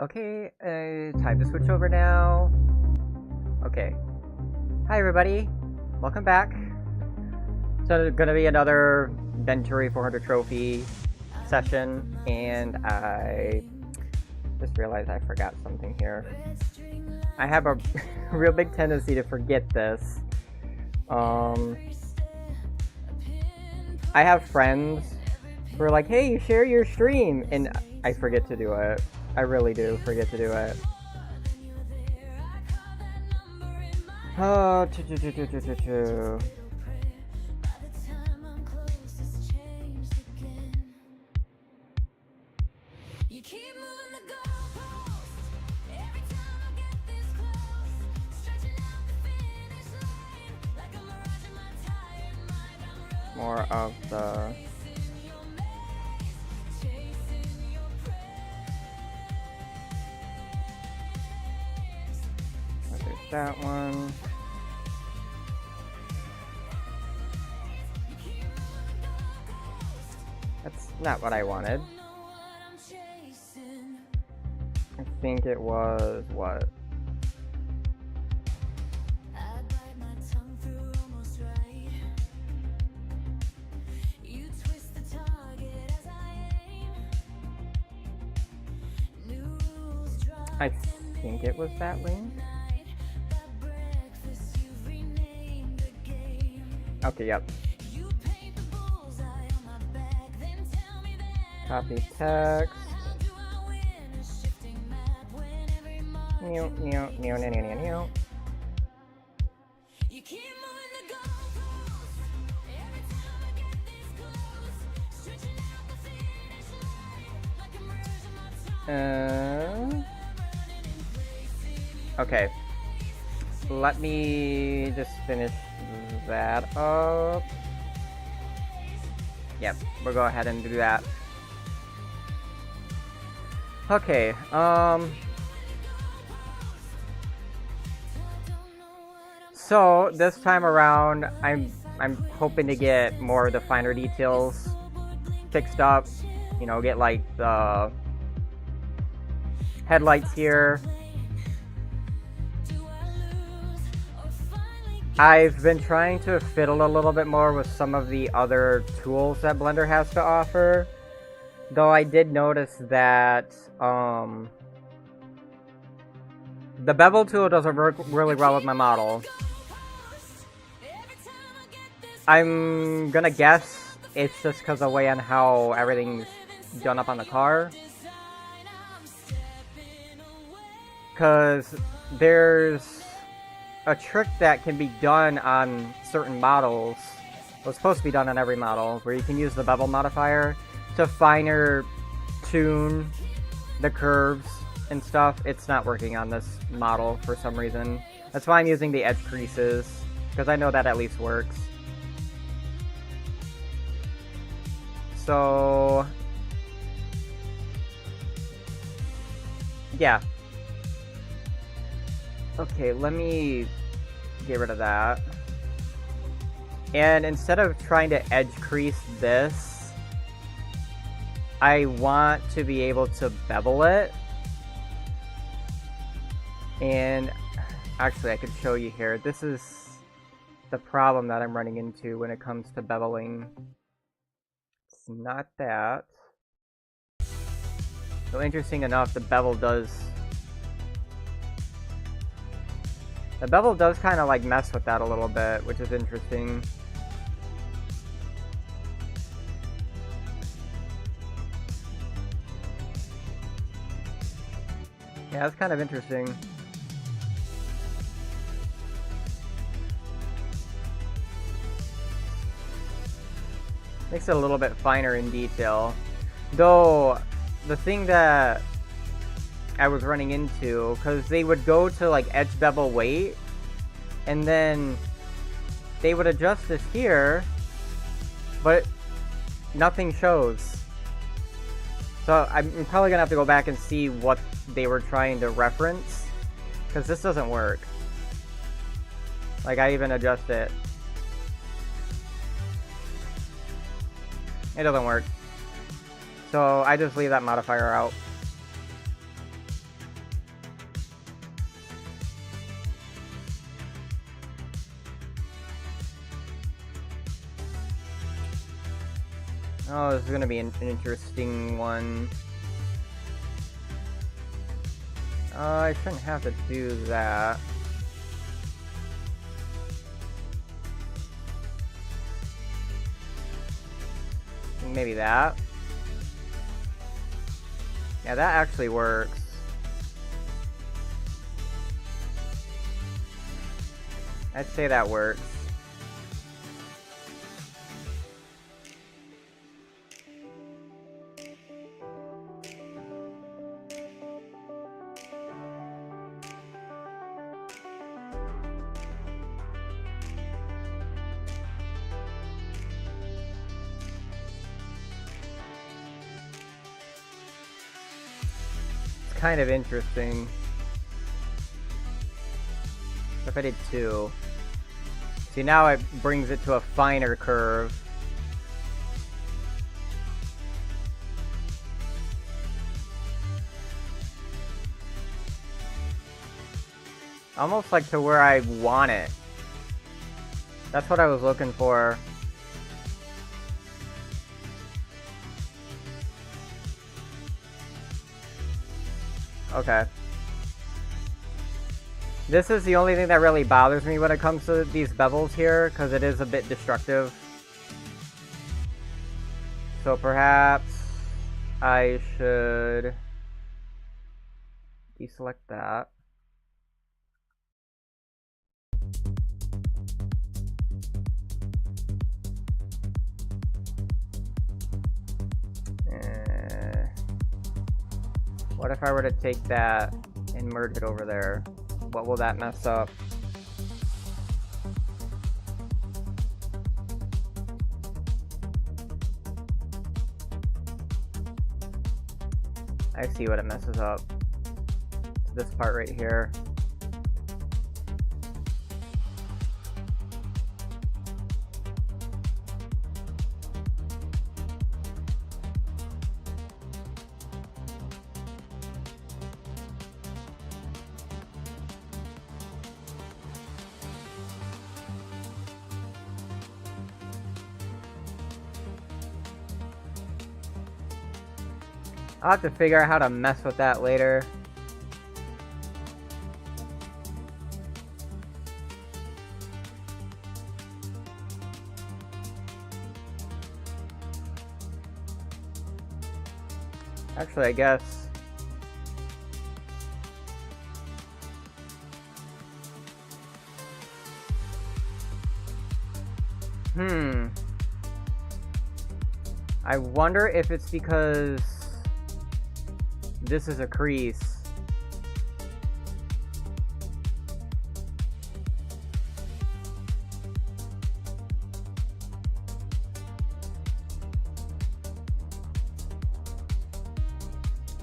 Okay, time to switch over now. Okay. Hi everybody, welcome back. So gonna be another Venturi 400 trophy session, and I just realized I forgot something here. I have a real big tendency to forget this. I have friends who are like, hey, share your stream, and I forget to do it. I really do forget to do it. Oh, more of the that one. That's not what I wanted. I think it was what? I think it was that link. Okay, yep. Copy text. New. Okay. Let me just finish that up. Yep, we'll go ahead and do that. Okay, so this time around, I'm hoping to get more of the finer details fixed up. You know, get like the headlights here. I've been trying to fiddle a little bit more with some of the other tools that Blender has to offer. Though I did notice that the bevel tool doesn't work really well with my model. I'm gonna guess it's just because of the way on how everything's done up on the car. Because there's a trick that can be done on certain models. Well, it's supposed to be done on every model, where you can use the bevel modifier to finer tune the curves and stuff. It's not working on this model for some reason. That's why I'm using the edge creases, because I know that at least works. So yeah. Okay, let me get rid of that. And instead of trying to edge crease this, I want to be able to bevel it. And actually, I could show you here. This is the problem that I'm running into when it comes to beveling. It's not that. So interesting enough, the bevel does kind of like mess with that a little bit, which is interesting. Yeah, that's kind of interesting. Makes it a little bit finer in detail. Though, the thing that I was running into, because they would go to like edge bevel weight, and then they would adjust this here, but nothing shows. So I'm probably gonna have to go back and see what they were trying to reference, because this doesn't work. Like, I even adjust it. It doesn't work. So I just leave that modifier out. Oh, this is gonna be an interesting one. I shouldn't have to do that. Maybe that. Yeah, that actually works. I'd say that works. Kind of interesting. If I did 2. See, now it brings it to a finer curve. Almost like to where I want it. That's what I was looking for. Okay. This is the only thing that really bothers me when it comes to these bevels here, because it is a bit destructive. So perhaps I should deselect that. What if I were to take that and merge it over there? What will that mess up? I see what it messes up. It's this part right here. I'll have to figure out how to mess with that later. Actually, I guess. I wonder if it's because this is a crease.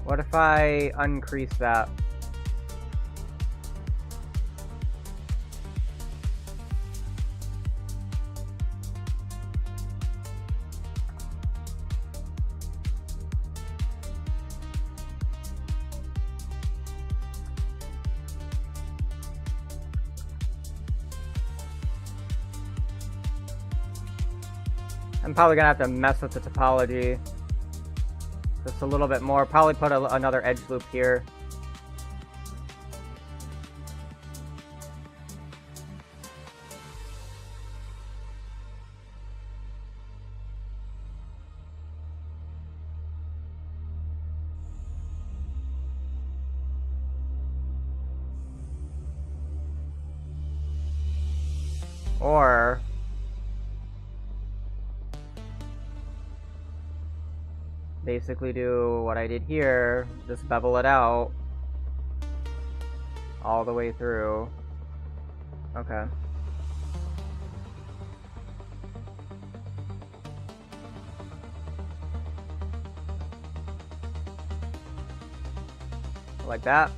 What if I uncrease that? I'm probably gonna have to mess with the topology just a little bit more. Probably put another edge loop here. Or basically do what I did here, just bevel it out all the way through. Okay. Like that.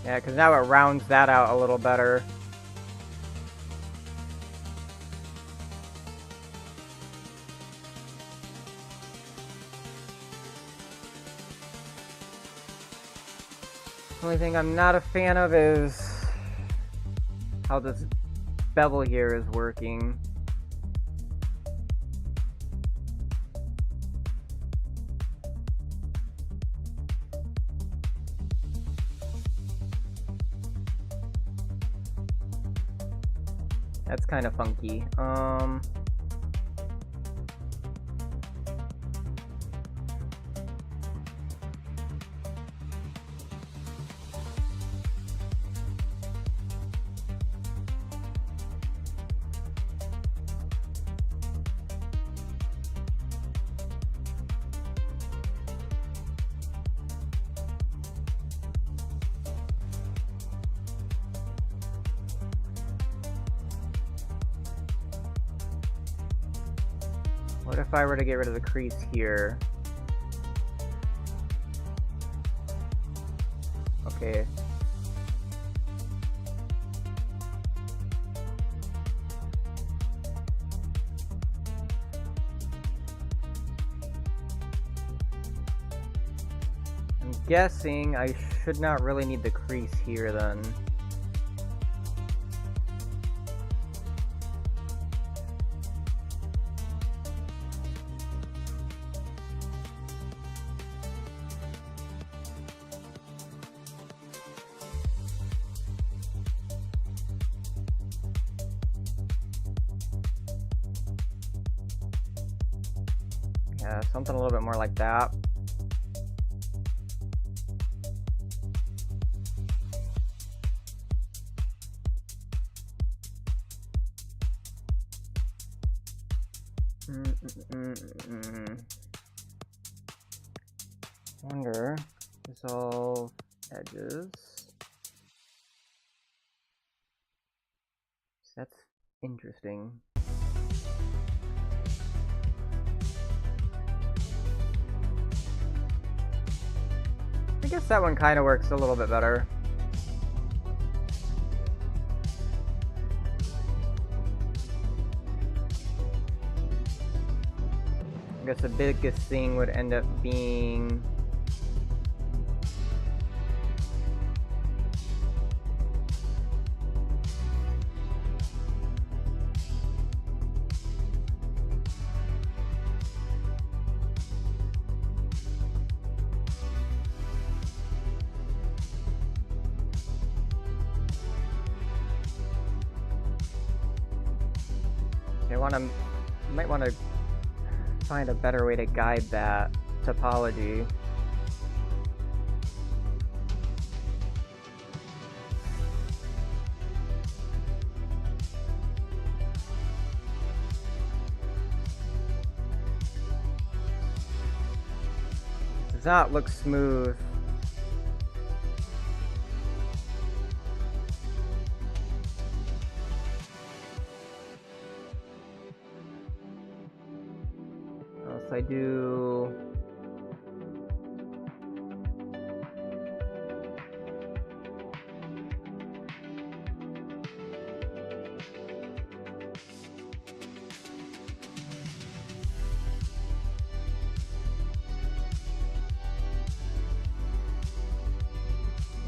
Yeah, because now it rounds that out a little better. The only thing I'm not a fan of is how this bevel here is working. That's kind of funky. What if I were to get rid of the crease here? Okay. I'm guessing I should not really need the crease here then. Yeah, something a little bit more like that. Wonder, dissolve edges. That's interesting. I guess that one kind of works a little bit better. I guess the biggest thing would end up being might want to find a better way to guide that topology. Does not look smooth. I do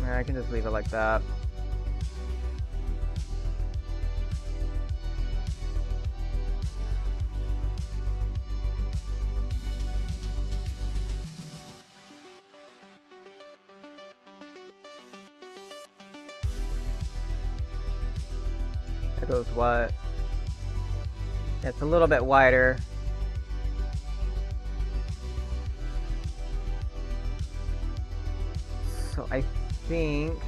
I can just leave it like that. There goes what? It's a little bit wider. So I think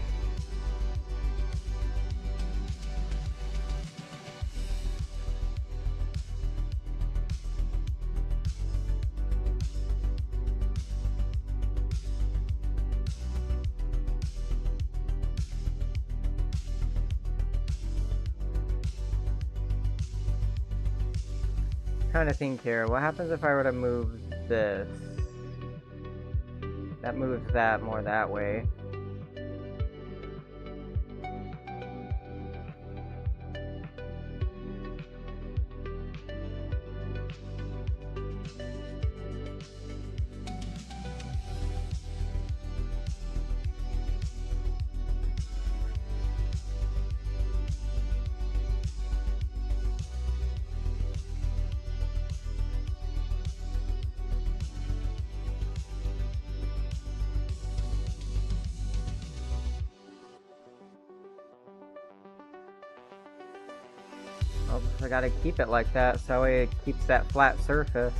trying to think here. What happens if I were to move this? That moves that more that way. I gotta keep it like that so it keeps that flat surface.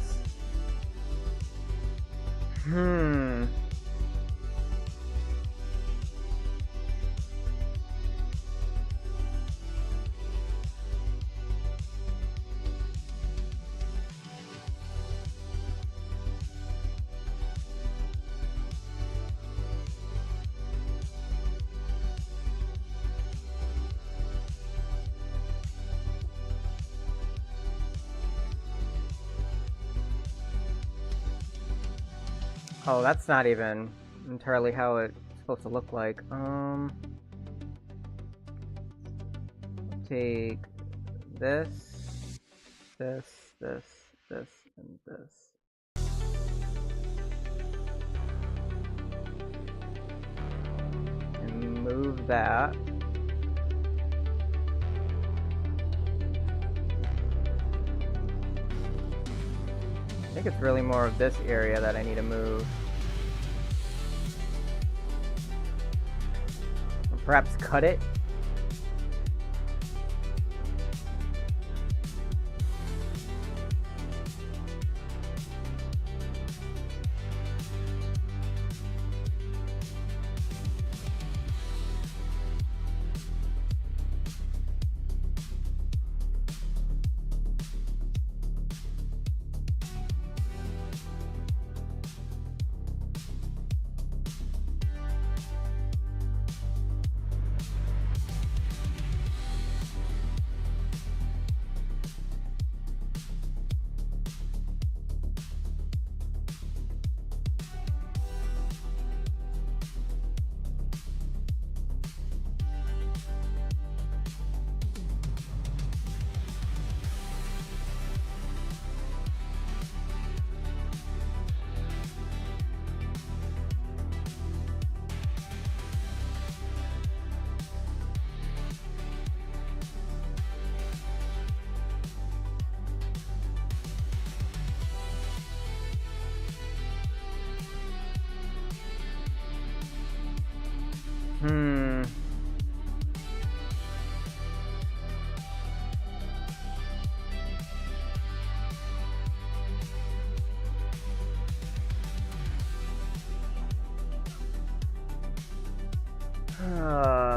Oh, that's not even entirely how it's supposed to look like. Take this, this, this, this, and this. And move that. I think it's really more of this area that I need to move. Or perhaps cut it.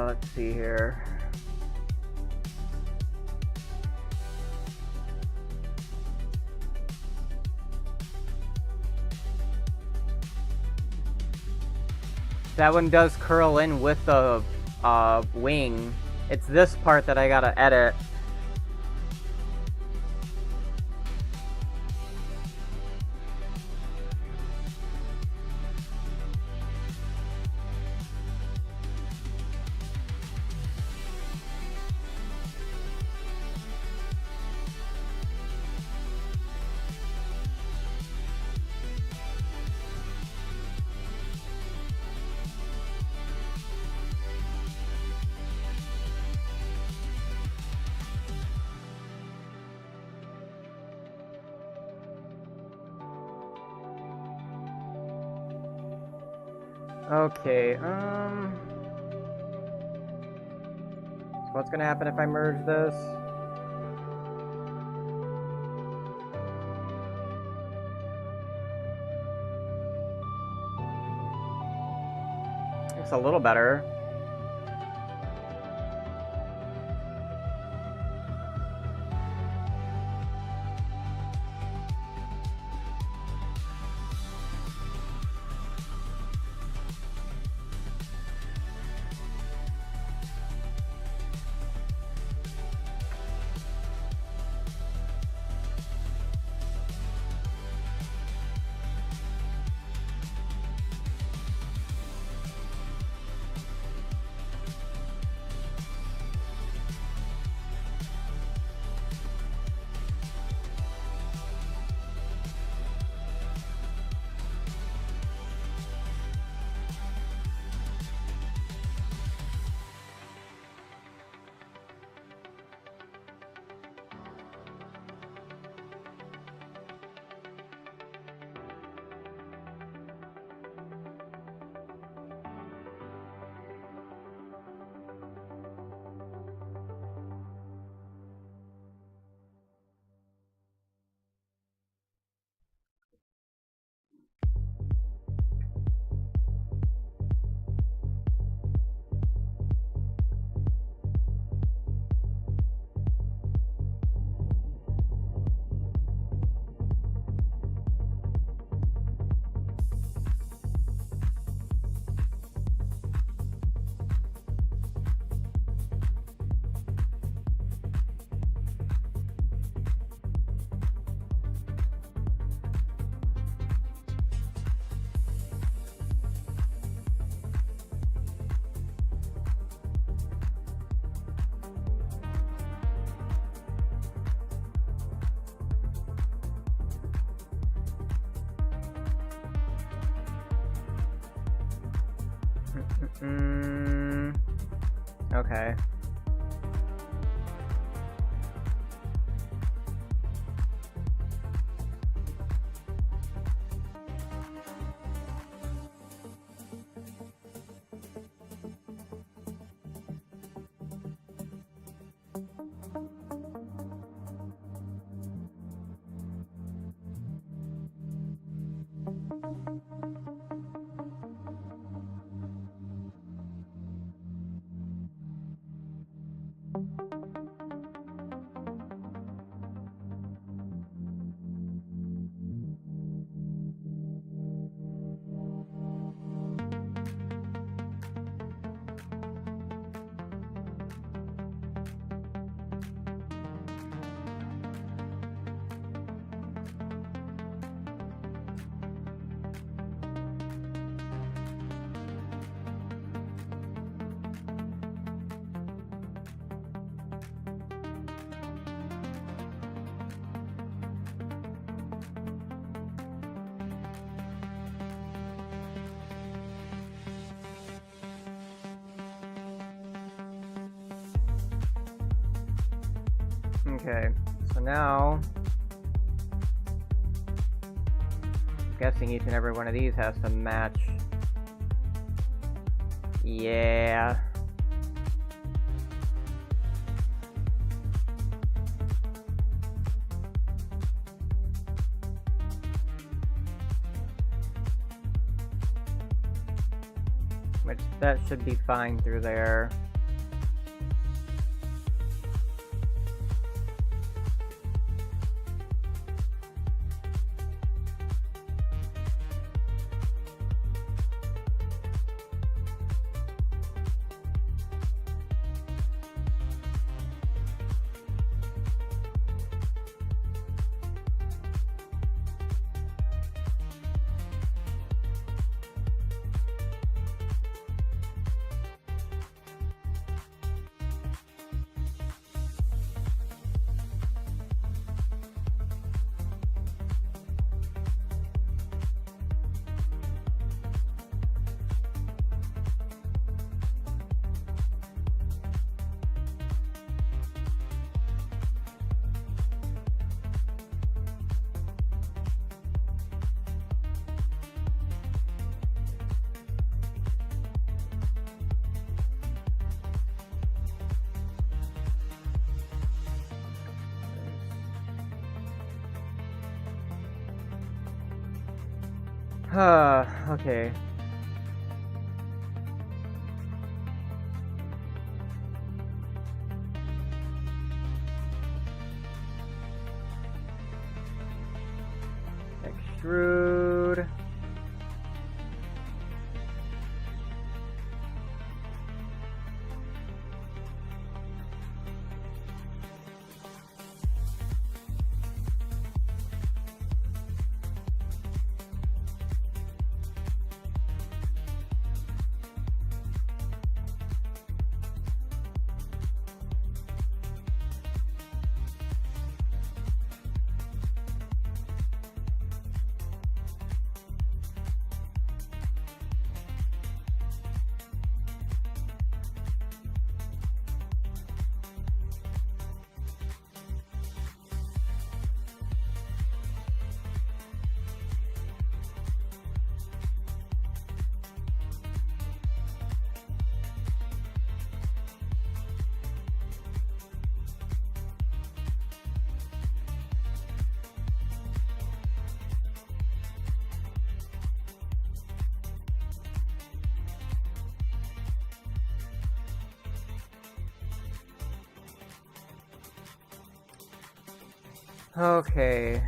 Let's see here. That one does curl in with the wing. It's this part that I gotta edit. Okay, so what's gonna happen if I merge this? It's a little better. Okay. Okay, so now, I'm guessing each and every one of these has to match. Yeah. Which, that should be fine through there. Okay. Extrude. Okay.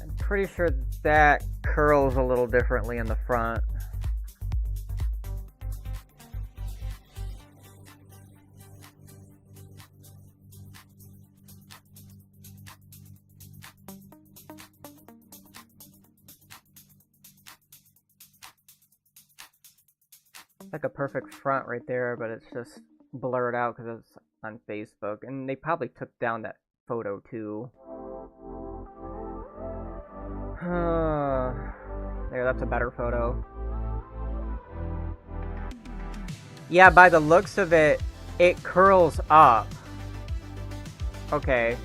I'm pretty sure that curls a little differently in the front. like a perfect front right there, but it's just blurred out because it's on Facebook. And they probably took down that photo too. There, that's a better photo. Yeah, by the looks of it, it curls up. Okay.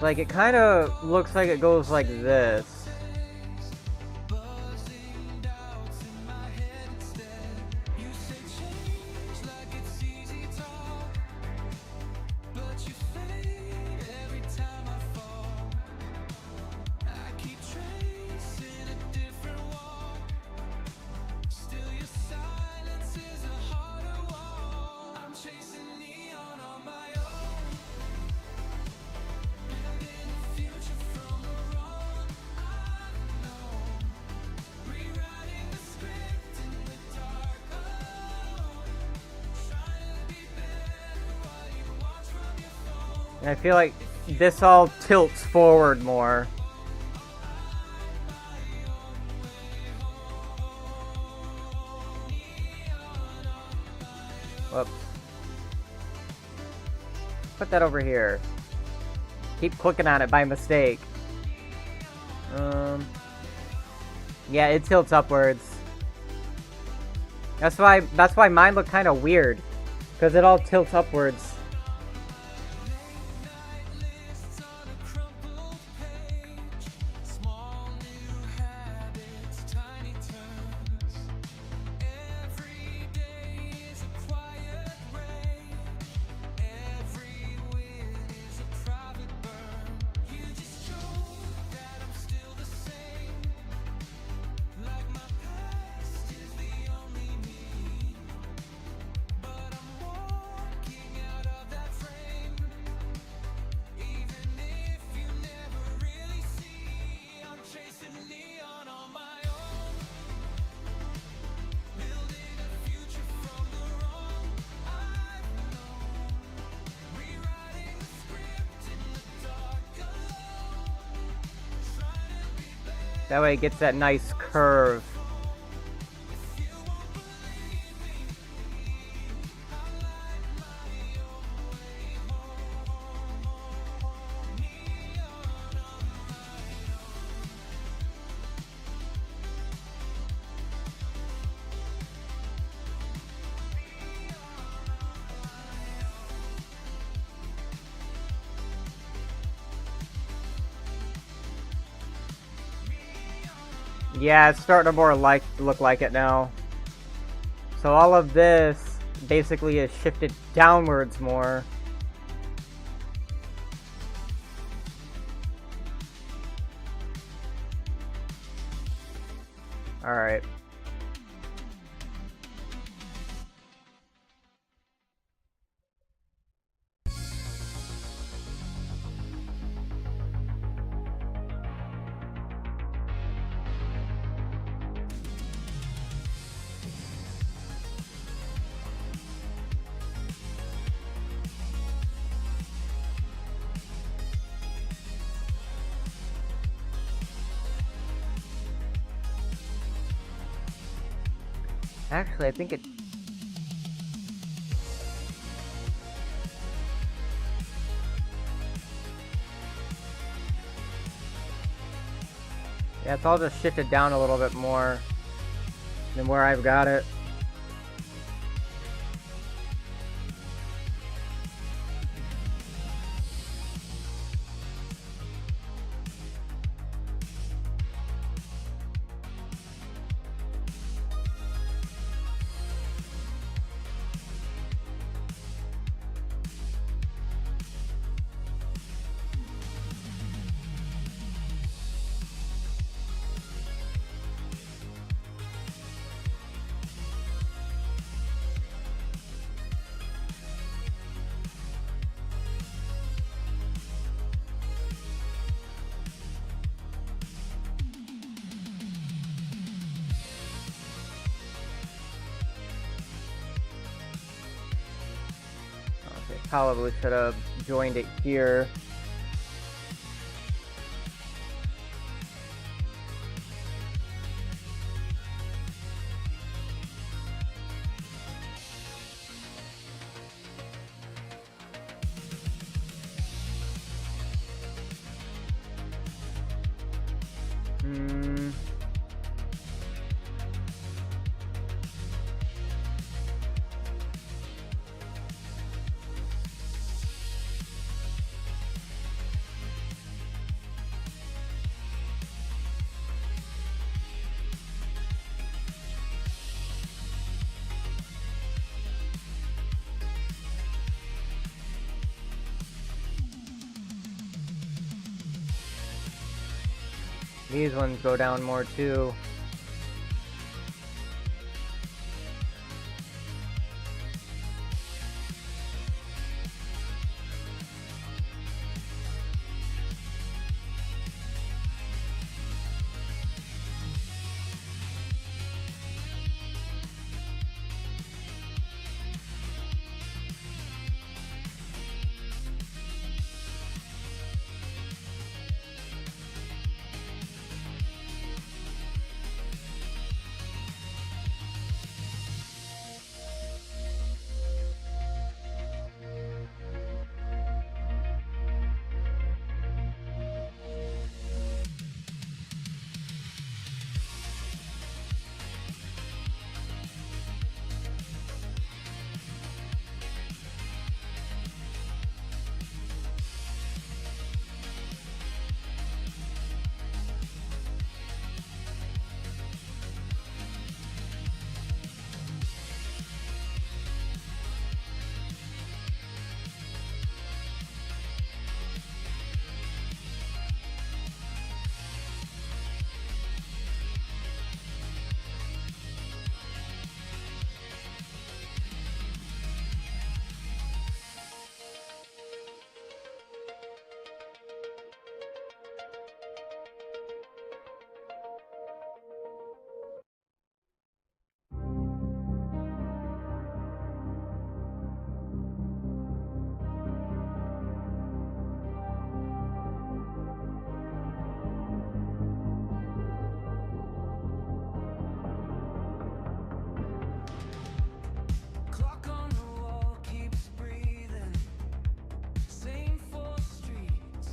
Like, it kind of looks like it goes like this. And I feel like this all tilts forward more. Whoops. Put that over here. Keep clicking on it by mistake. Yeah, it tilts upwards. That's why mine look kind of weird, because it all tilts upwards. That way it gets that nice curve. Yeah, it's starting to more look like it now. So all of this basically is shifted downwards more. Alright. Actually, I think it... Yeah, it's all just shifted down a little bit more than where I've got it. probably should have joined it here. These ones go down more too.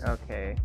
Okay.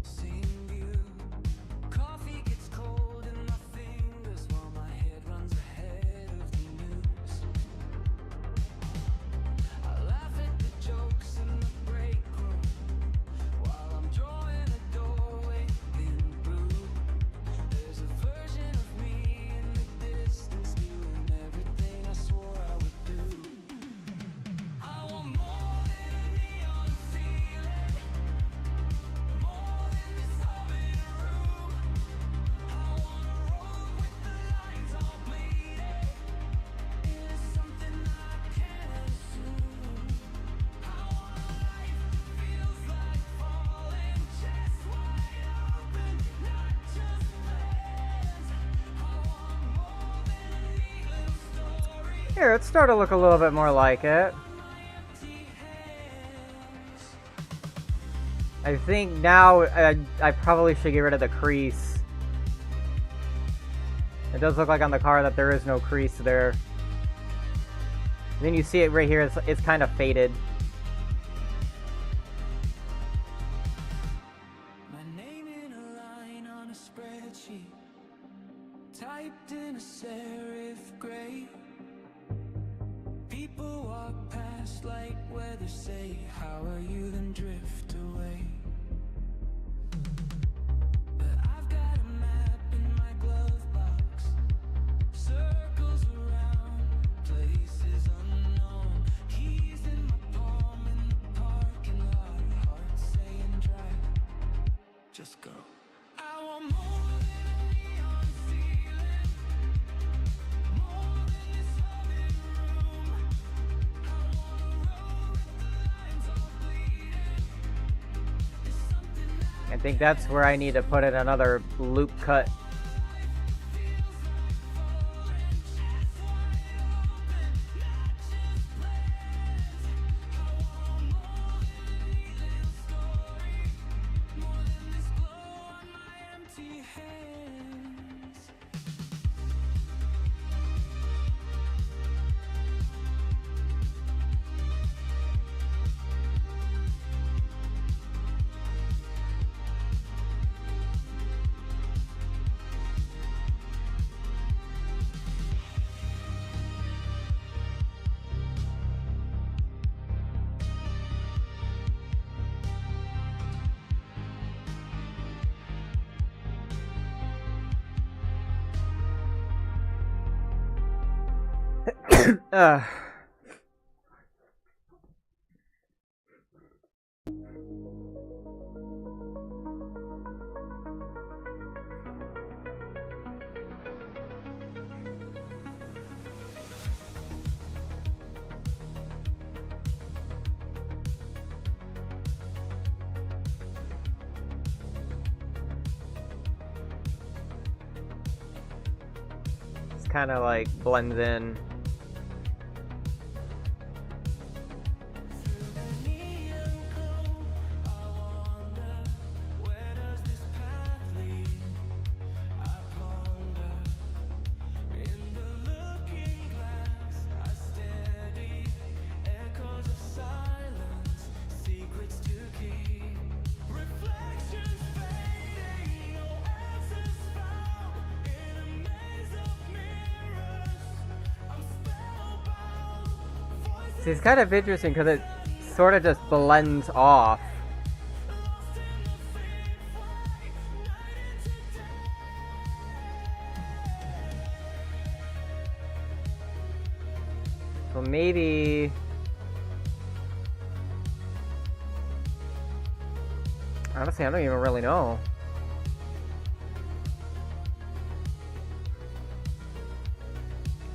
Here, it's starting to look a little bit more like it. I think now I probably should get rid of the crease. It does look like on the car that there is no crease there. And then you see it right here, it's kind of faded. My name in a line on a spreadsheet, typed in a serif gray. People walk past like weather, say, how are you, then drift away. But I've got a map in my glove box, circles around, places unknown, keys in my palm, in the parking lot, heart saying drive, just go. I want more than a neon ceiling, more than this humming room. I wanna roll with the lines all bleeding. There's something that I think that's where I need to put in another loop cut. uh. Kind of like blends in. See, it's kind of interesting because it sort of just blends off. So maybe... honestly, I don't even really know.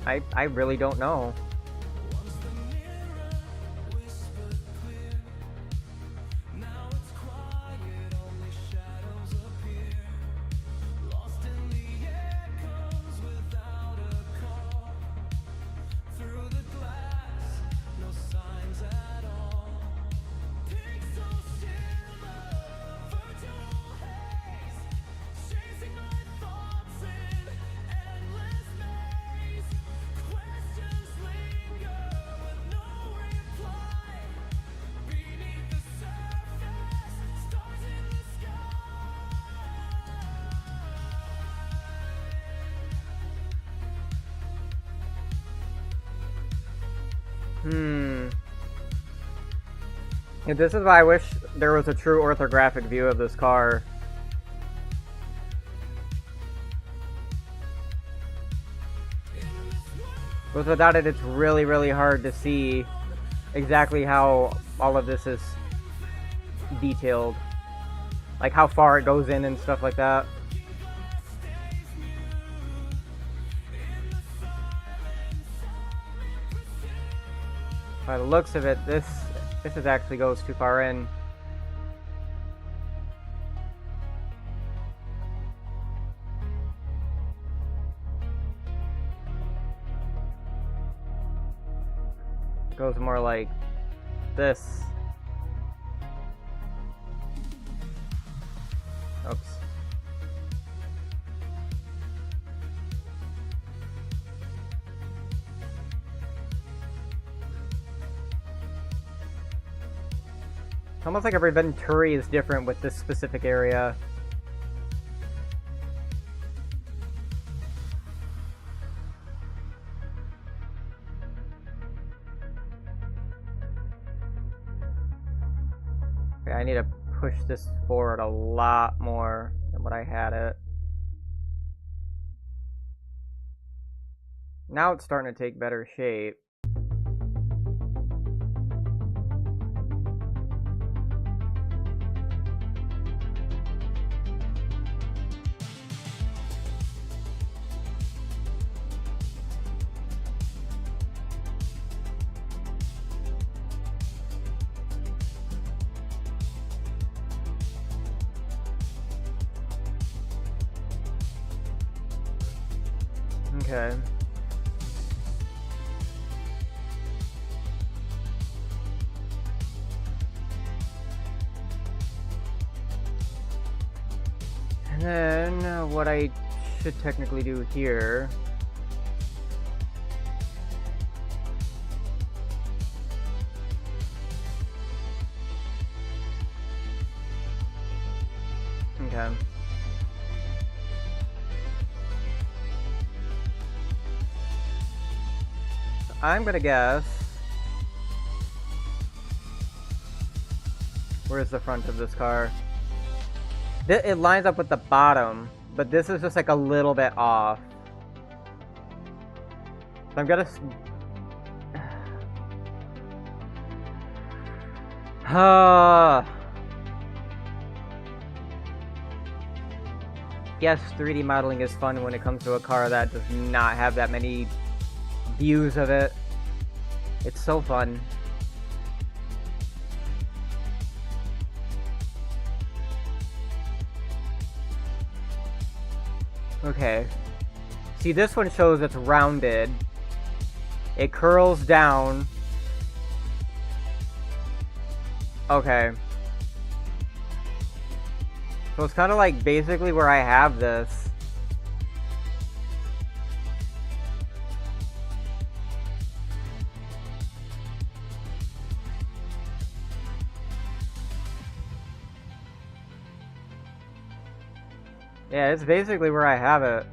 I really don't know. Yeah, this is why I wish there was a true orthographic view of this car. Because without it, it's really, really hard to see exactly how all of this is detailed. Like how far it goes in and stuff like that. By the looks of it, this actually goes too far in. It goes more like this. Oops. It's almost like every Venturi is different with this specific area. Okay, I need to push this forward a lot more than what I had it. Now it's starting to take better shape. Okay. And then what I should technically do here okay. I'm gonna guess. Where's the front of this car? It lines up with the bottom, but this is just like a little bit off. I'm gonna... Yes, 3D modeling is fun when it comes to a car that does not have that many views of it. It's so fun. Okay. See, this one shows it's rounded. It curls down. Okay. So it's kind of like basically where I have this. Yeah, it's basically where I have it.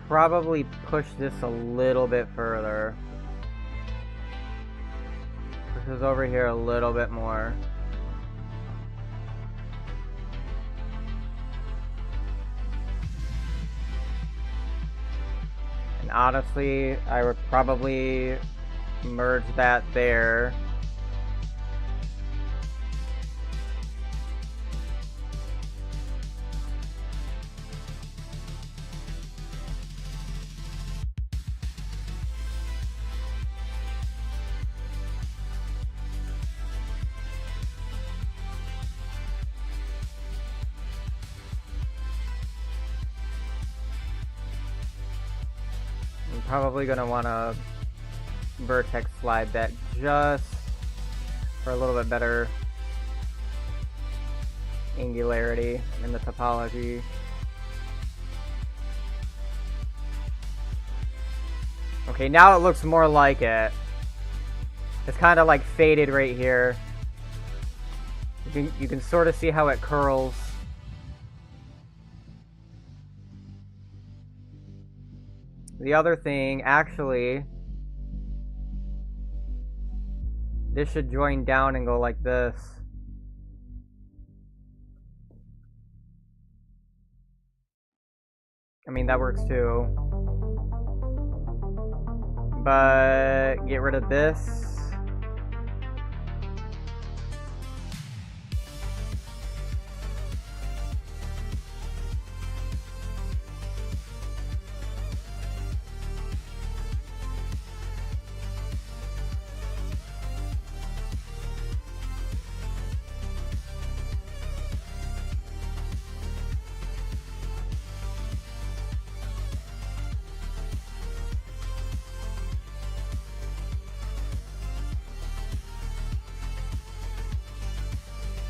Probably push this a little bit further. Push this over here a little bit more. And honestly, I would probably merge that there. Probably gonna want to vertex slide that just for a little bit better angularity in the topology. Okay, now it looks more like it. It's kind of like faded right here. You can sort of see how it curls. The other thing, actually, this should join down and go like this. I mean, that works too. But get rid of this.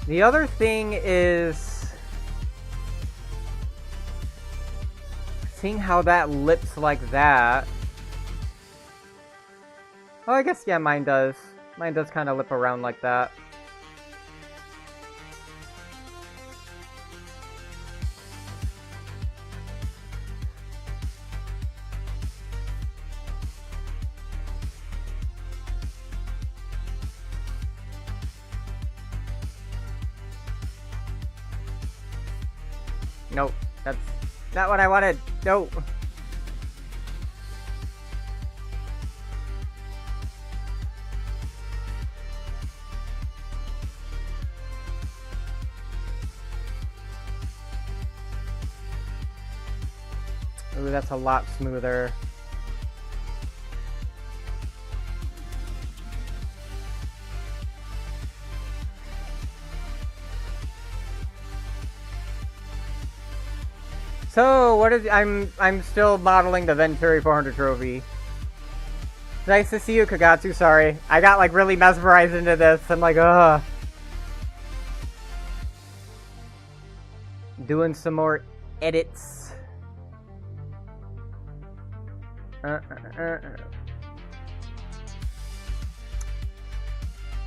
The other thing is seeing how that lips like that. Oh, I guess, yeah, mine does. Mine does kind of lip around like that. Nope, that's not what I wanted. No. Ooh, that's a lot smoother. So, what is... I'm still modeling the Venturi 400 trophy. Nice to see you, Kagatsu. Sorry. I got, like, really mesmerized into this. I'm like, ugh. Doing some more edits. How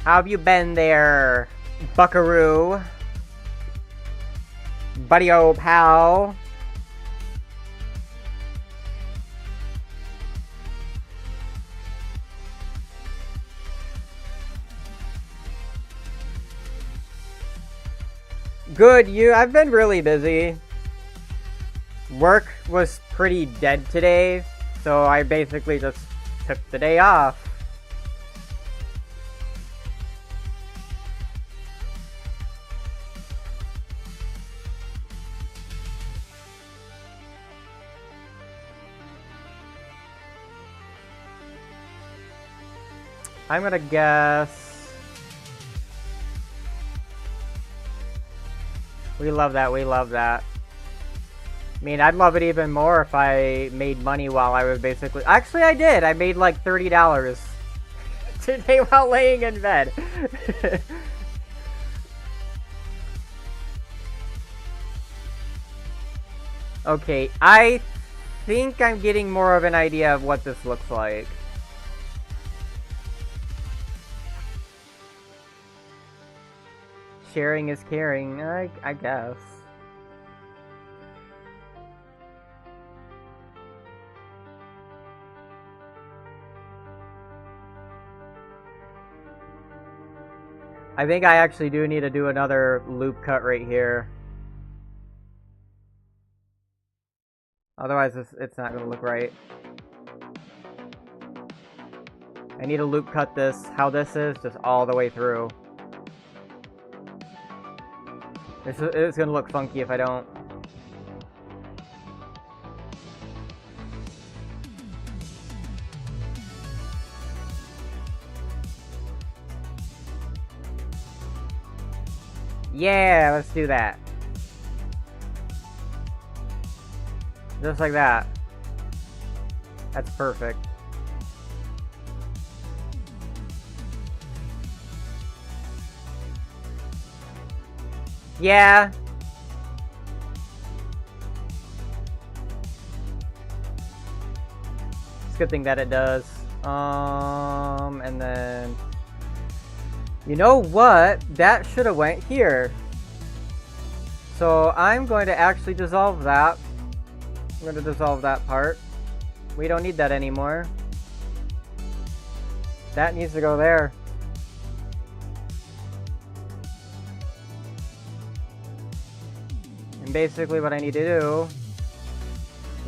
have you been there, buckaroo? Buddy old pal. Good, you. I've been really busy. Work was pretty dead today, so I basically just took the day off. I'm gonna guess. We love that, we love that. I mean, I'd love it even more if I made money while I was basically... Actually, I did! I made like $30 today while laying in bed. Okay, I think I'm getting more of an idea of what this looks like. Sharing is caring, I guess. I think I actually do need to do another loop cut right here. Otherwise, it's not gonna look right. I need to loop cut this, how this is, just all the way through. It's gonna look funky if I don't. Yeah, let's do that. Just like that. That's perfect. Yeah. It's a good thing that it does. And then... You know what? That should have went here. So I'm going to actually dissolve that. I'm going to dissolve that part. We don't need that anymore. That needs to go there. And basically what I need to do...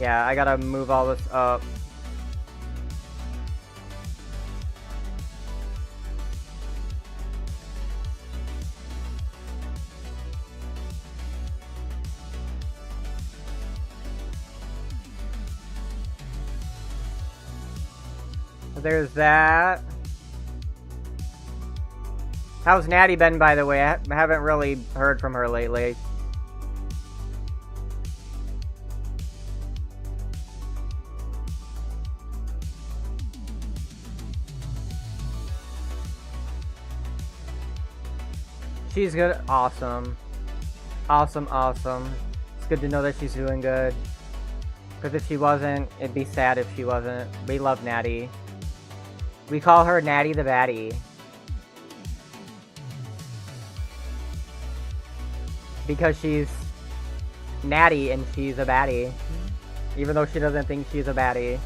Yeah, I gotta move all this up. There's that. How's Natty been, by the way? I haven't really heard from her lately. She's good. Awesome. Awesome, awesome. It's good to know that she's doing good. Because if she wasn't, it'd be sad if she wasn't. We love Natty. We call her Natty the Baddie. Because she's natty and she's a baddie. Even though she doesn't think she's a baddie.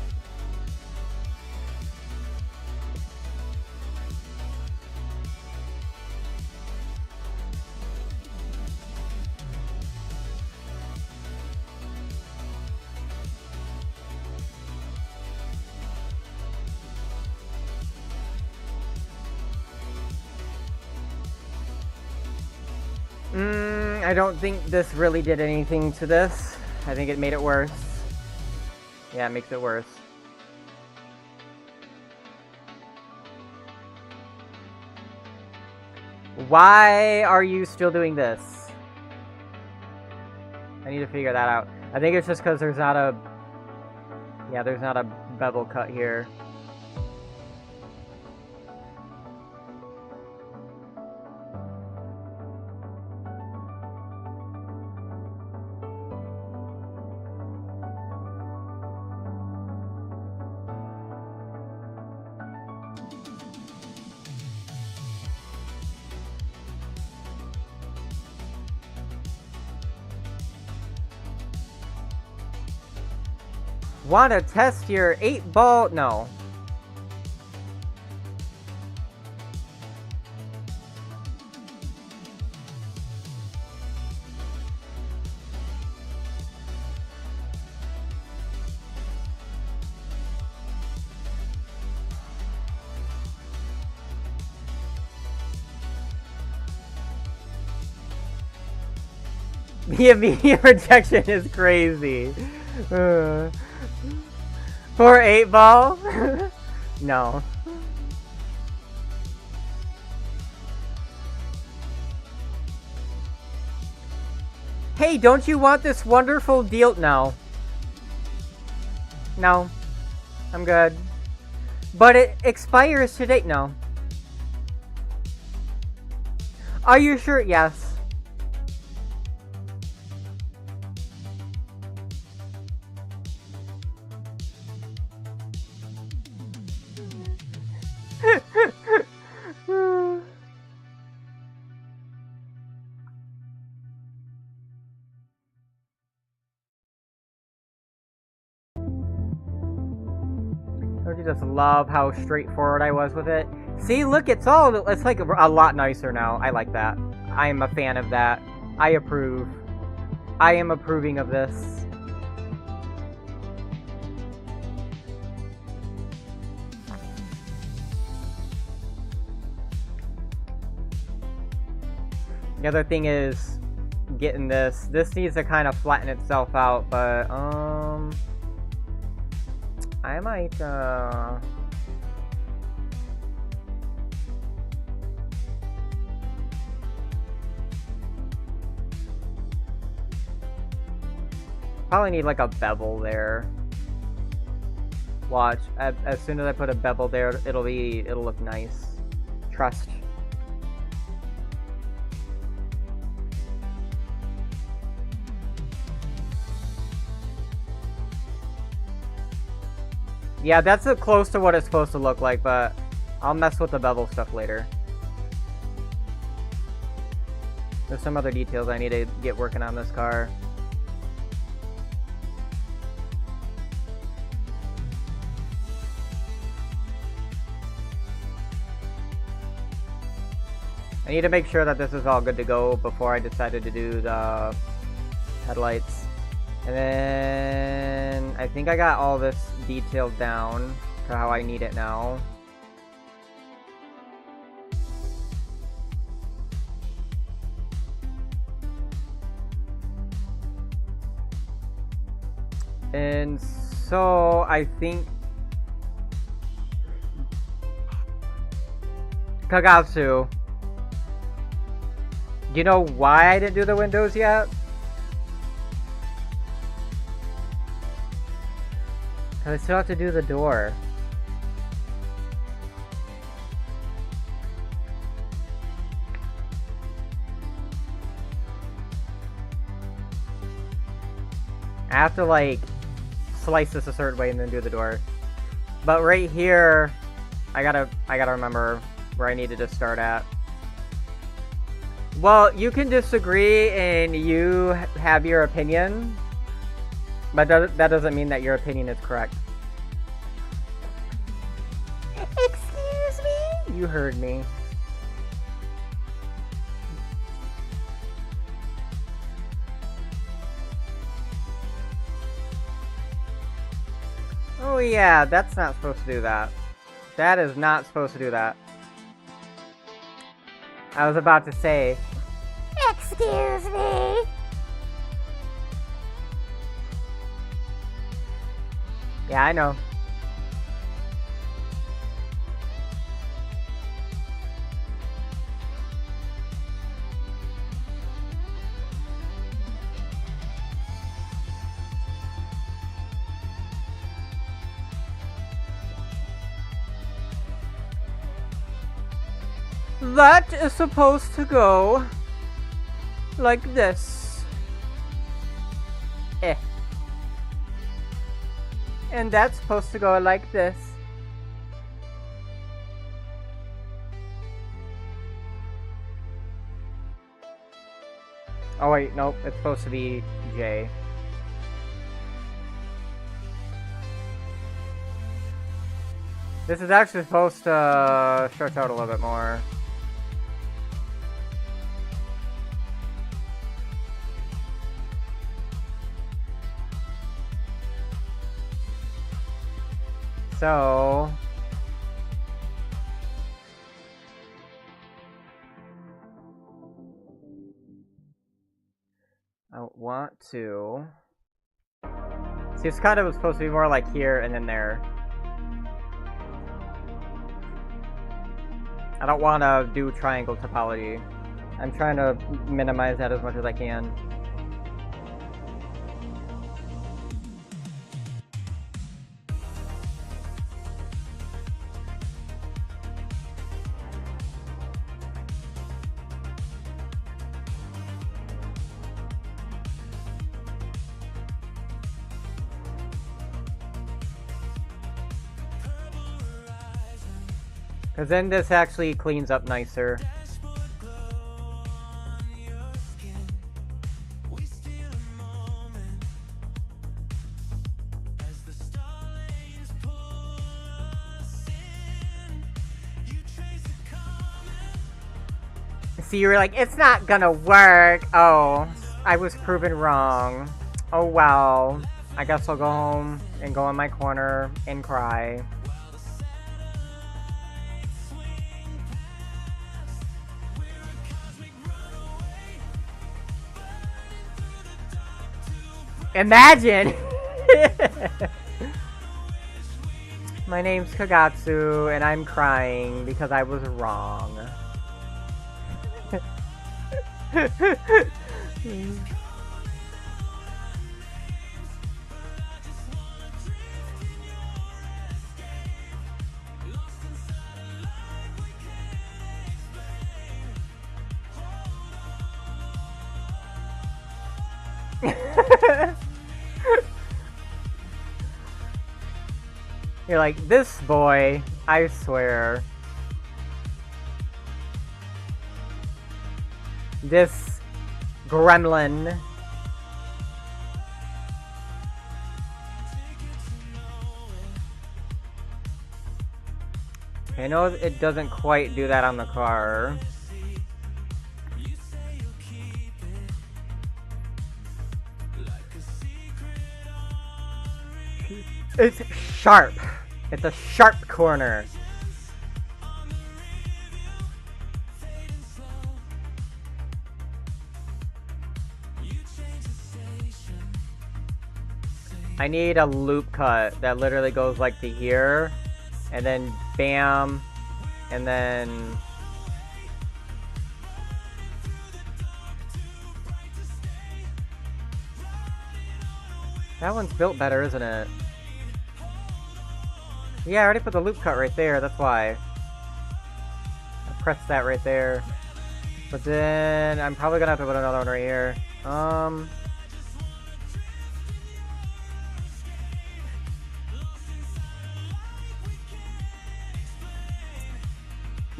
I don't think this really did anything to this. I think it made it worse. Yeah, it makes it worse. Why are you still doing this? I need to figure that out. I think it's just because there's not a... Yeah, there's not a bevel cut here. Want to test your 8-ball? No. The immediate rejection is crazy. For 8-ball? No. Hey, don't you want this wonderful deal? No. No. I'm good. But it expires today. No. Are you sure? Yes. Don't you just love how straightforward I was with it? See, look, it's like a lot nicer now. I like that. I am a fan of that. I approve. I am approving of this. The other thing is getting this. This needs to kind of flatten itself out, but I might probably need like a bevel there. Watch, as soon as I put a bevel there, it'll look nice. Trust. Yeah, that's close to what it's supposed to look like, but I'll mess with the bevel stuff later. There's some other details I need to get working on this car. I need to make sure that this is all good to go before I decided to do the headlights. And then I think I got all this detailed down to how I need it now. And so I think Kagasu, you know why I didn't do the windows yet? Cause I still have to do the door. I have to like slice this a certain way and then do the door. But right here, I gotta remember where I needed to start at. Well, you can disagree and you have your opinion, but that doesn't mean that your opinion is correct. Excuse me? You heard me. Oh yeah, that's not supposed to do that. That is not supposed to do that. I was about to say, excuse me? Yeah, I know. That is supposed to go like this. Eh. And that's supposed to go like this. Oh wait, nope, it's supposed to be J. This is actually supposed to stretch out a little bit more. So I want to see, it's kind of supposed to be more like here and then there. I don't want to do triangle topology. I'm trying to minimize that as much as I can. Because then this actually cleans up nicer. See, you were like, it's not gonna work. Oh, I was proven wrong. Oh well. I guess I'll go home and go in my corner and cry. Imagine! My name's Kagatsu, and I'm crying because I was wrong. You're like, this boy, I swear. This gremlin. I know it doesn't quite do that on the car. It's sharp. It's a sharp corner. I need a loop cut that literally goes like to here, and then bam, and then that one's built better, isn't it? Yeah, I already put the loop cut right there, that's why. I pressed that right there. But then I'm probably gonna have to put another one right here.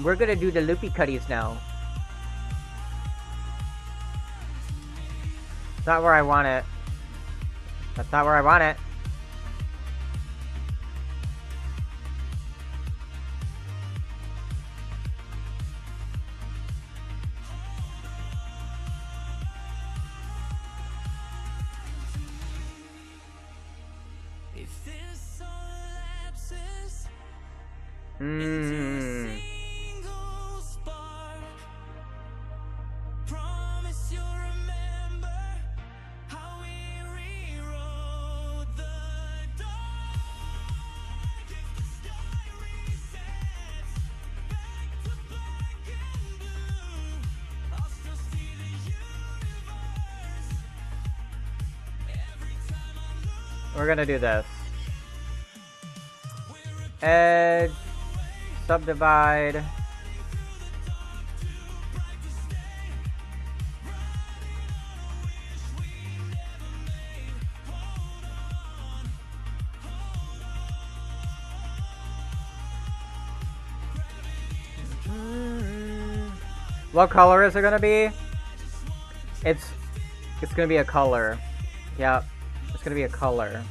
We're gonna do the loopy cutties now. It's not where I want it. That's not where I want it. We're gonna do this. Edge, subdivide. What color is it gonna be? It's gonna be a color. Yep. It's gonna be a color.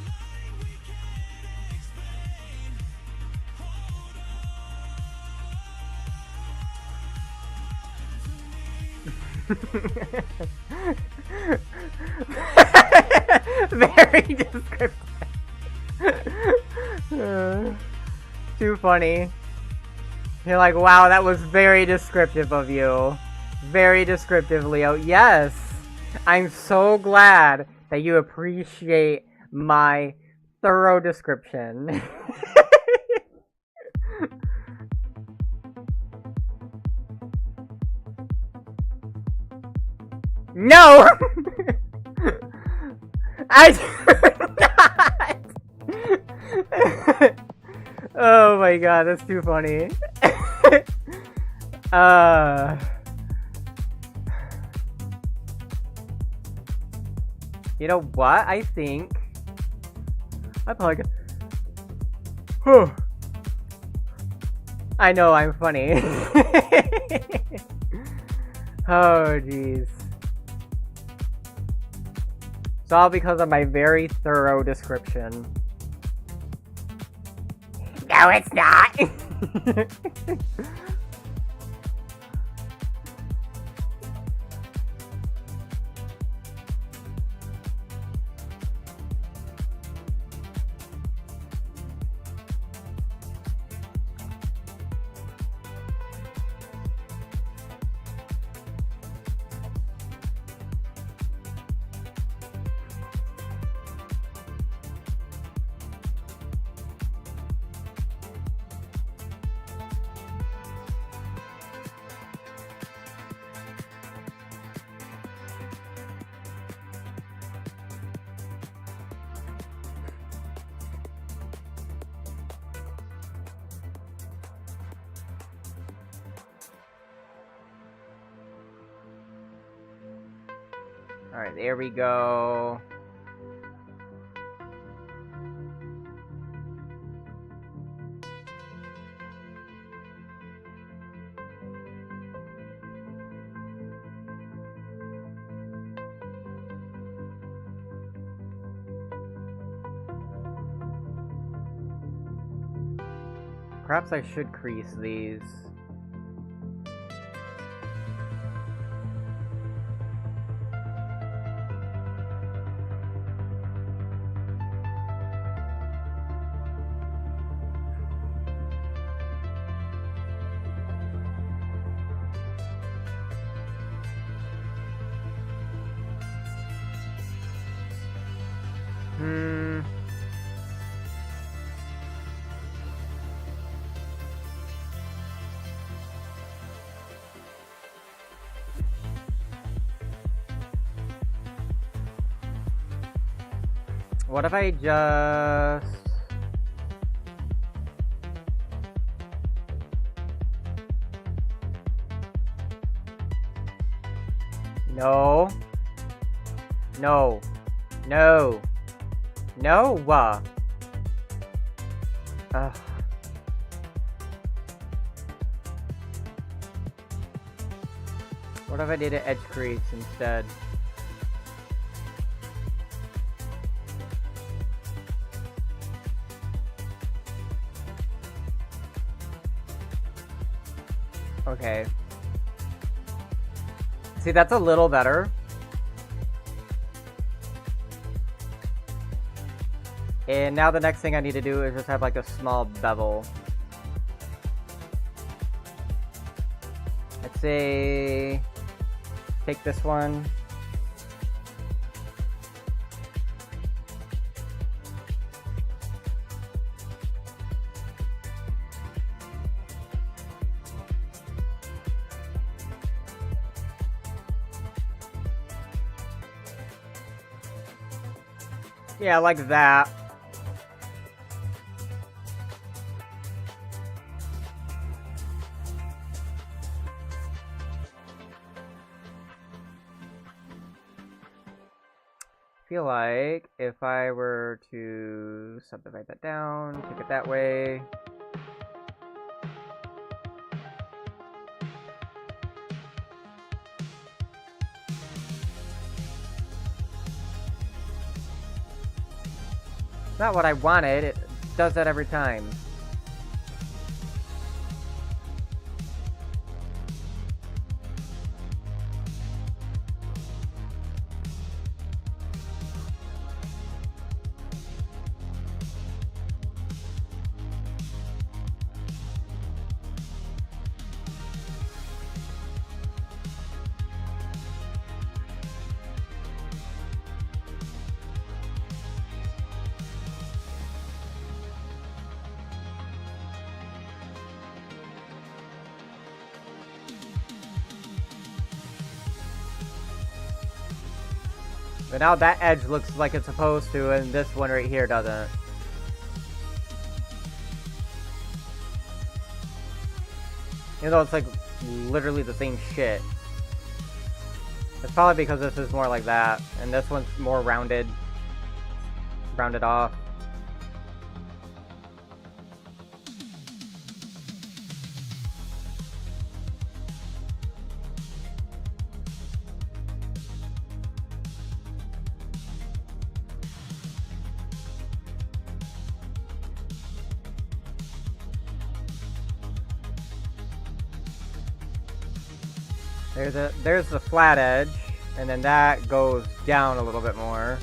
Very descriptive. Too funny. You're like, wow, that was very descriptive of you. Very descriptive, Leo. Yes! I'm so glad that you appreciate my thorough description. No! I do not! Oh my god, that's too funny. You know what? I think I probably could. Whew. I know I'm funny. Oh jeez. It's all because of my very thorough description. No, it's not! Alright, there we go. Perhaps I should crease these. What if I just... No. No. No. No. Ugh. What if I did an edge crease instead? Okay. See, that's a little better. And now the next thing I need to do is just have like a small bevel. Let's say, take this one. Yeah, like that. I feel like if I were to subdivide that down, take it that way. Not what I wanted, it does that every time. But now that edge looks like it's supposed to, and this one right here doesn't. Even though it's like literally the same shit. It's probably because this is more like that, and this one's more rounded. Rounded off. There's the flat edge, and then that goes down a little bit more.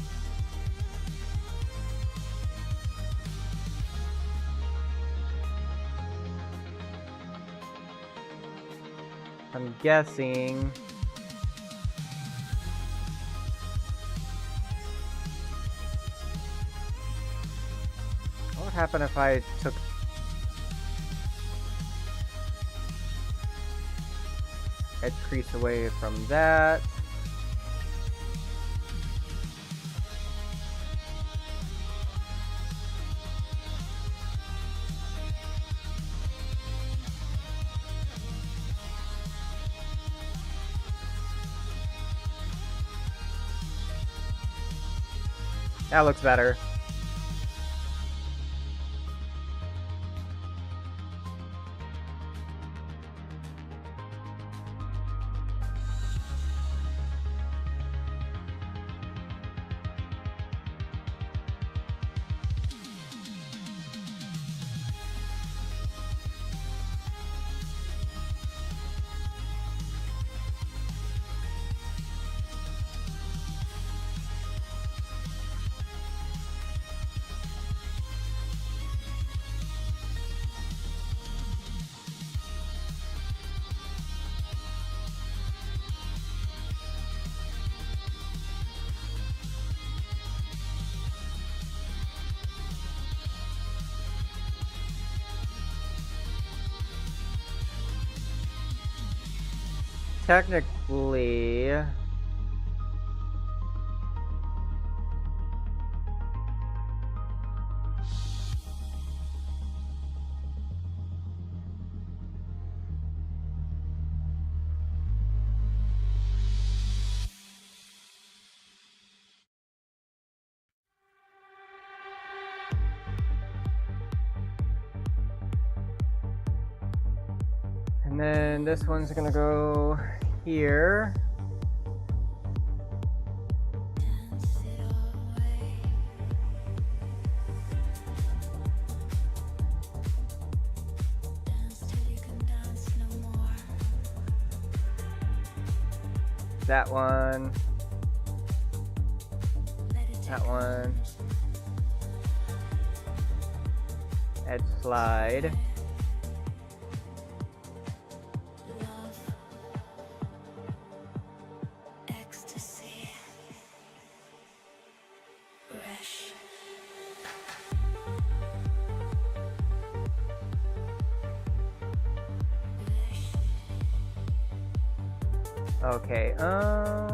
I'm guessing what would happen if I took edge crease away from that. That looks better. Technically, and then this one's gonna go here. That one. That one. Edge slide. Okay, I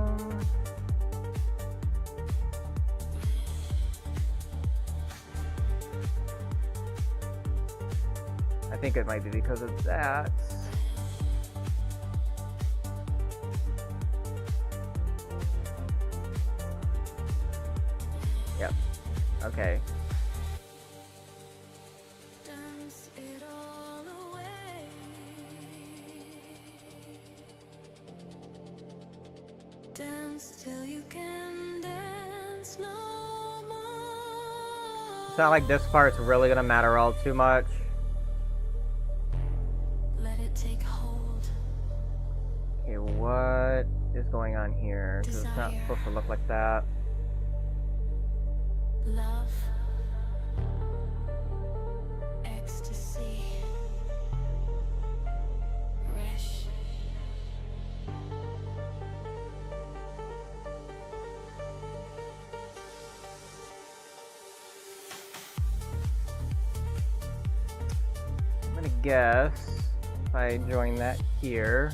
think it might be because of that. Yep. Okay. Till you can dance no more. It's not like this part's really gonna matter all too much. Let it take hold. Okay, what is going on here? Because it's not supposed to look like that. Love. Ecstasy. Rush. I'm gonna guess if I join that here.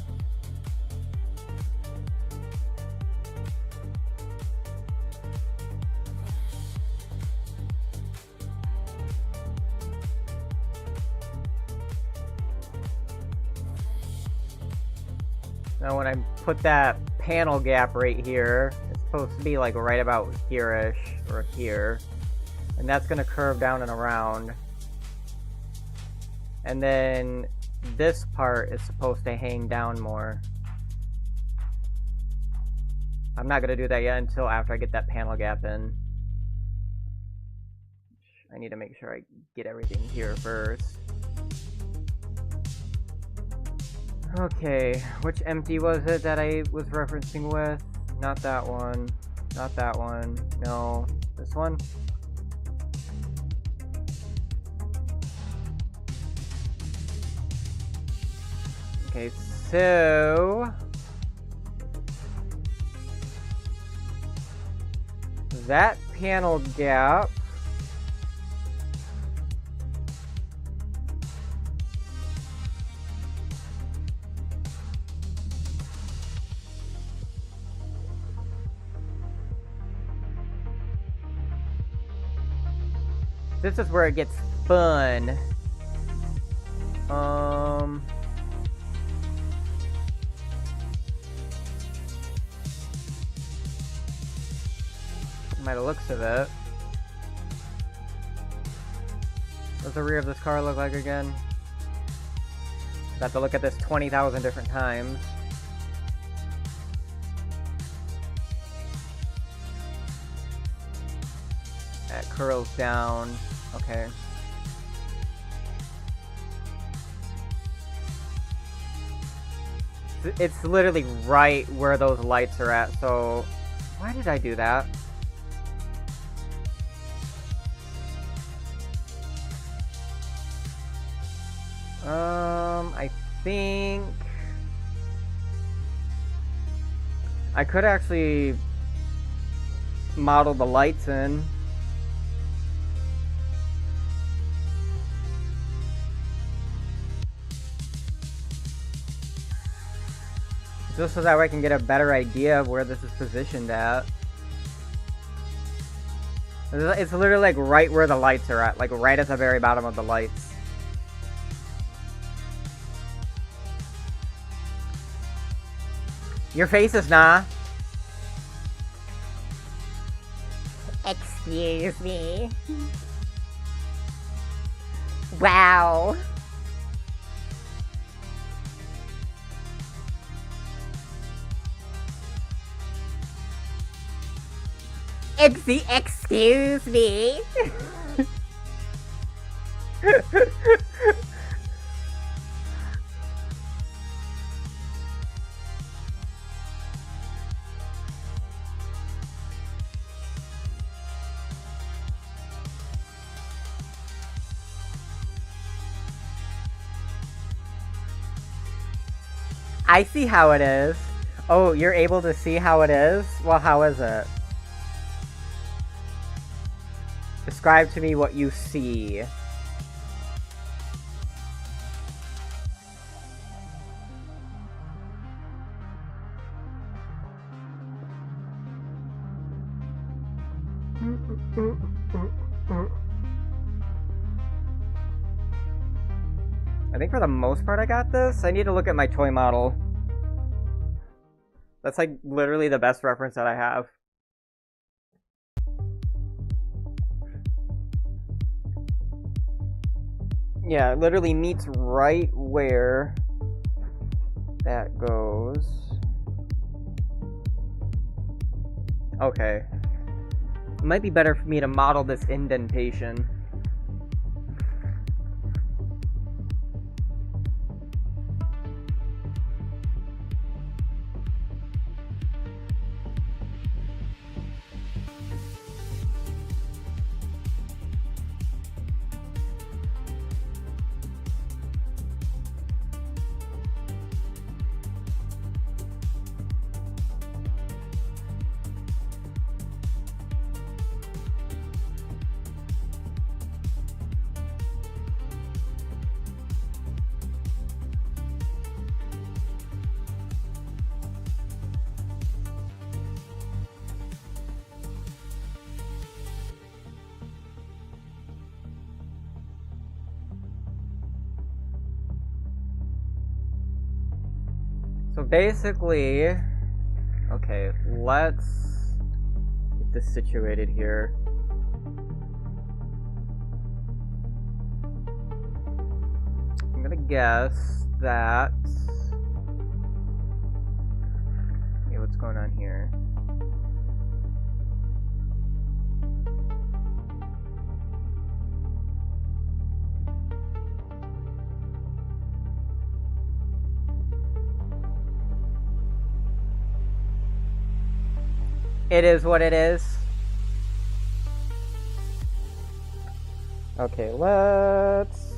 Now when I put that panel gap right here, it's supposed to be like right about here-ish, or here. And that's gonna curve down and around. And then this part is supposed to hang down more. I'm not gonna do that yet until after I get that panel gap in. I need to make sure I get everything here first. Okay, which empty was it that I was referencing with? Not that one. Not that one. No. This one? Okay, so... that panel gap... this is where it gets fun. By the looks of it. What's the rear of this car look like again? I have to look at this 20,000 different times. That curls down. Okay. It's literally right where those lights are at, so... why did I do that? I think... I could actually model the lights in. Just so that way I can get a better idea of where this is positioned at. It's literally like right where the lights are at, like right at the very bottom of the lights. Your face is nah. Excuse me. Wow. Excuse me. I see how it is. Oh, you're able to see how it is? Well, how is it? Describe to me what you see. I think for the most part I got this. I need to look at my toy model. That's like literally the best reference that I have. Yeah, it literally meets right where that goes. Okay. It might be better for me to model this indentation. So basically, okay, let's get this situated here. I'm gonna guess that... Okay, what's going on here? It is what it is. Okay, let's...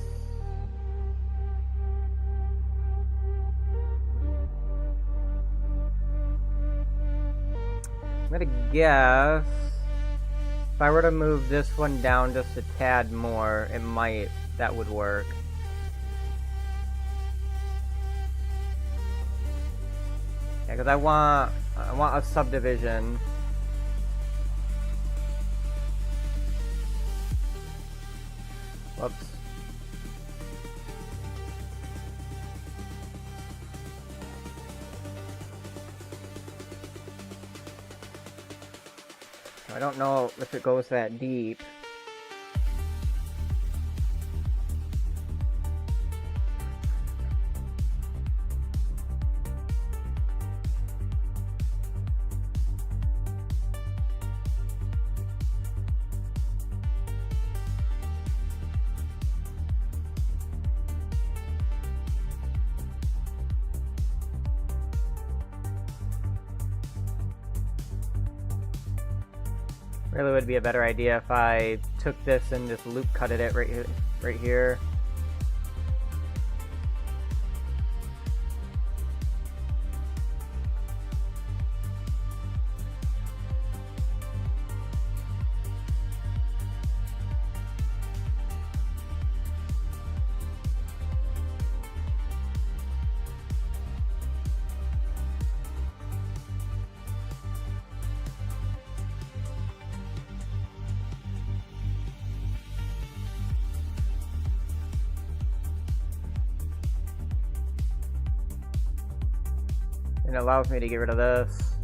I'm gonna guess if I were to move this one down just a tad more, that would work. Yeah, because I want a subdivision. Whoops. I don't know if it goes that deep. Really would be a better idea if I took this and just loop cutted it right here. And it allows me to get rid of this.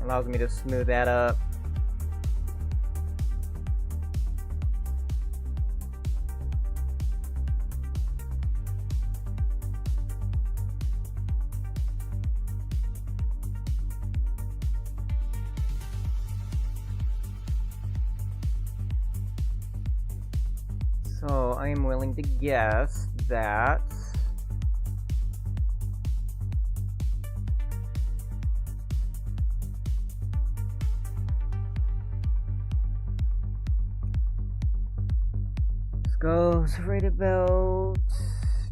Allows me to smooth that up. So I am willing to guess that this goes right about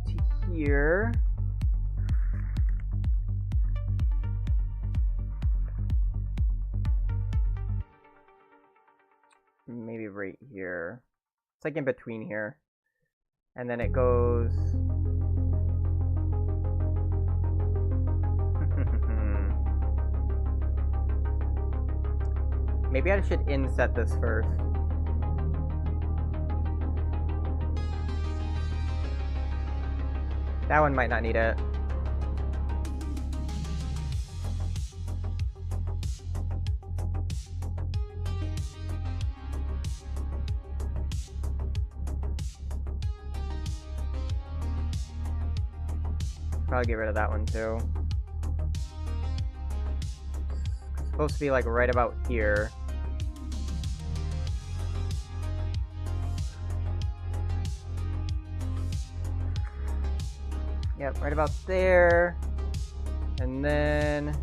to here. Maybe right here. It's like in between here. And then it goes... Maybe I should inset this first. That one might not need it. Probably get rid of that one too. It's supposed to be like right about here. Yep, right about there. And then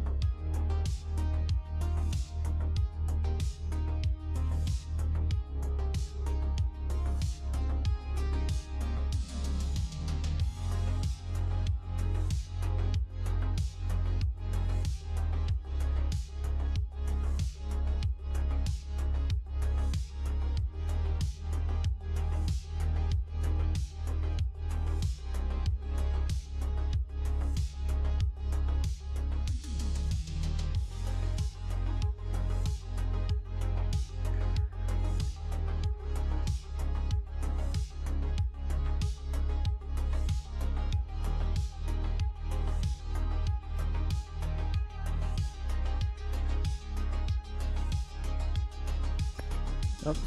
Oops.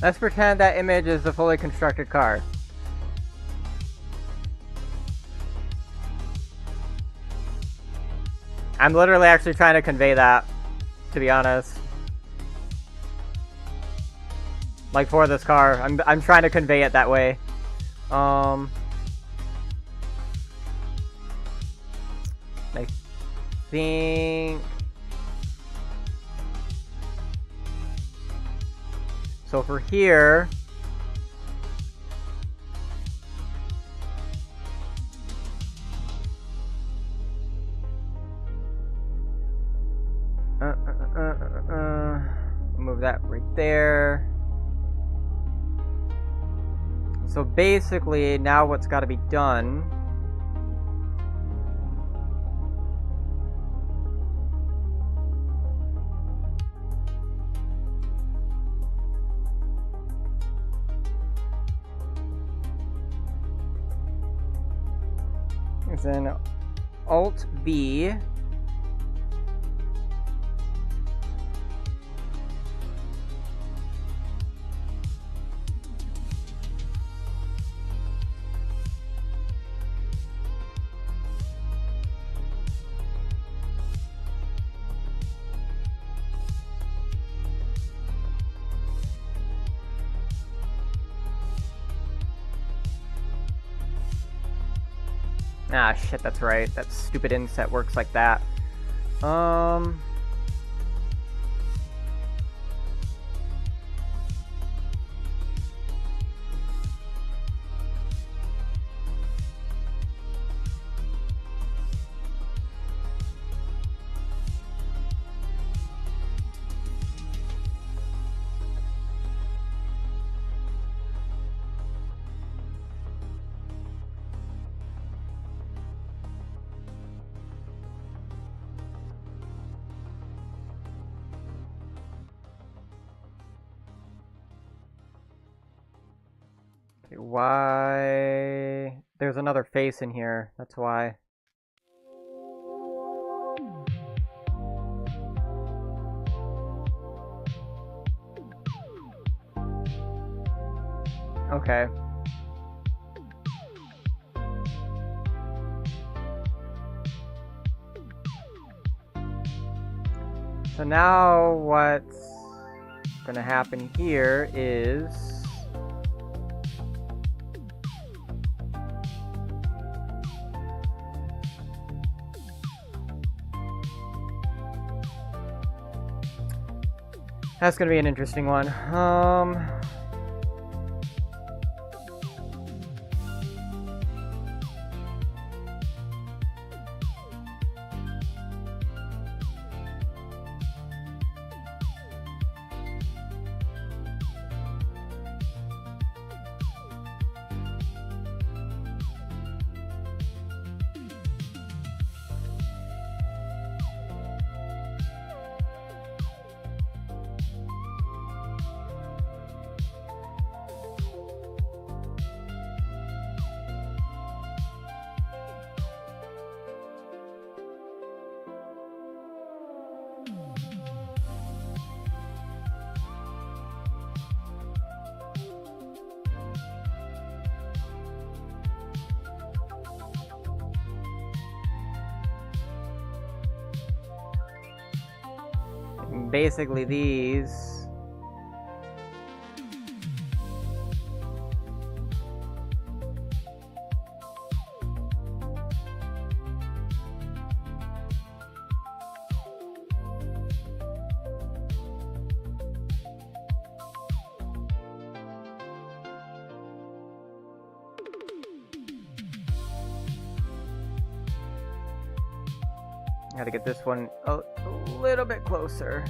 Let's pretend that image is a fully constructed car. I'm literally actually trying to convey that, to be honest. Like for this car, I'm trying to convey it that way. I think so for here. Move that right there. So basically, now what's got to be done is then Alt V. Ah, shit, that's right. That stupid inset works like that. Why? There's another face in here. That's why. Okay. So now what's gonna happen here is that's gonna be an interesting one. Basically these gotta get this one a little bit closer.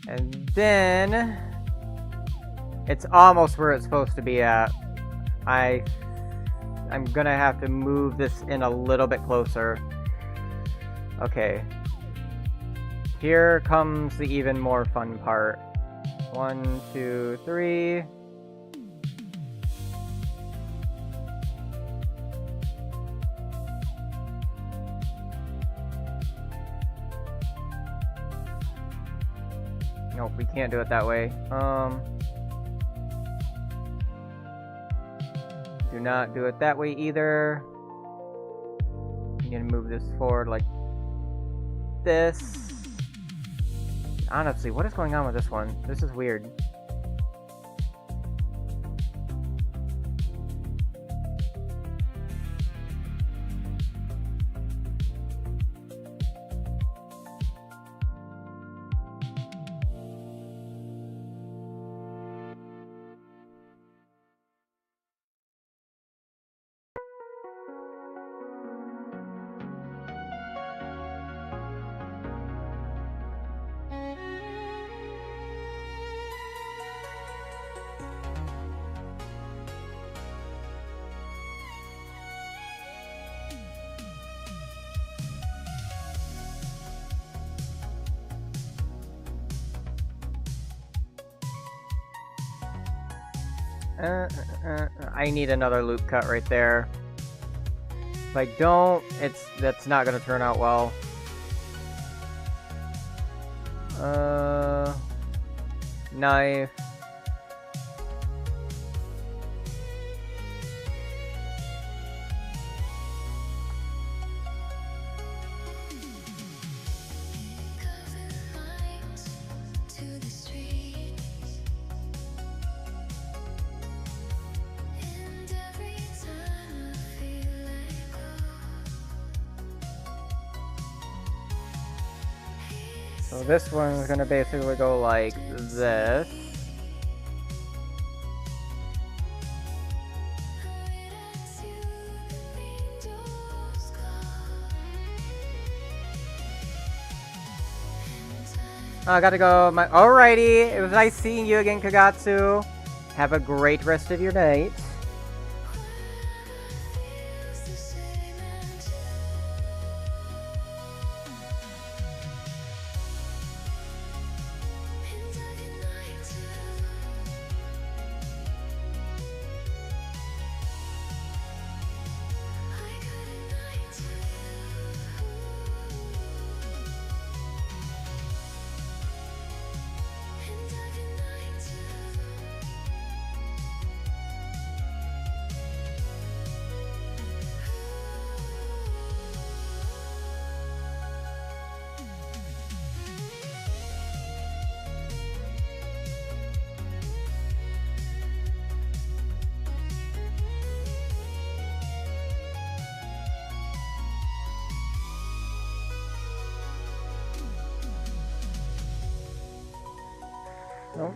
And then it's almost where it's supposed to be at. I'm gonna have to move this in a little bit closer. Okay. Here comes the even more fun part. 1, 2, 3. Nope, we can't do it that way. Do not do it that way either. I'm gonna move this forward like this. Honestly, what is going on with this one? This is weird. I need another loop cut right there. If I don't, that's not gonna turn out well. Knife. So this one's gonna basically go like this. I gotta go. Alrighty, it was nice seeing you again, Kagatsu. Have a great rest of your night. Nope.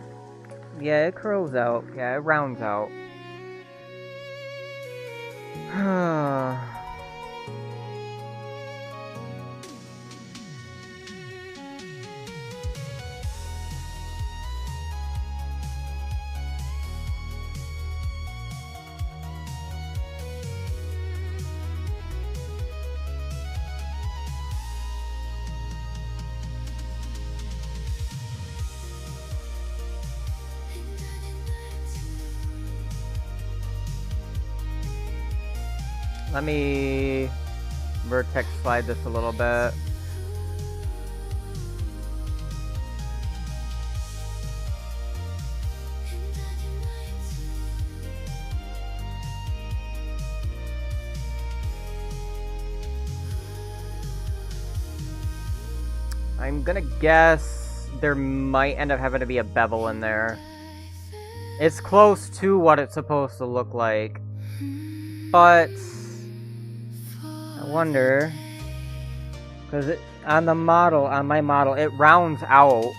Yeah, it curls out. Yeah, it rounds out. Let me vertex slide this a little bit. I'm gonna guess there might end up having to be a bevel in there. It's close to what it's supposed to look like, but I wonder, because on my model, it rounds out,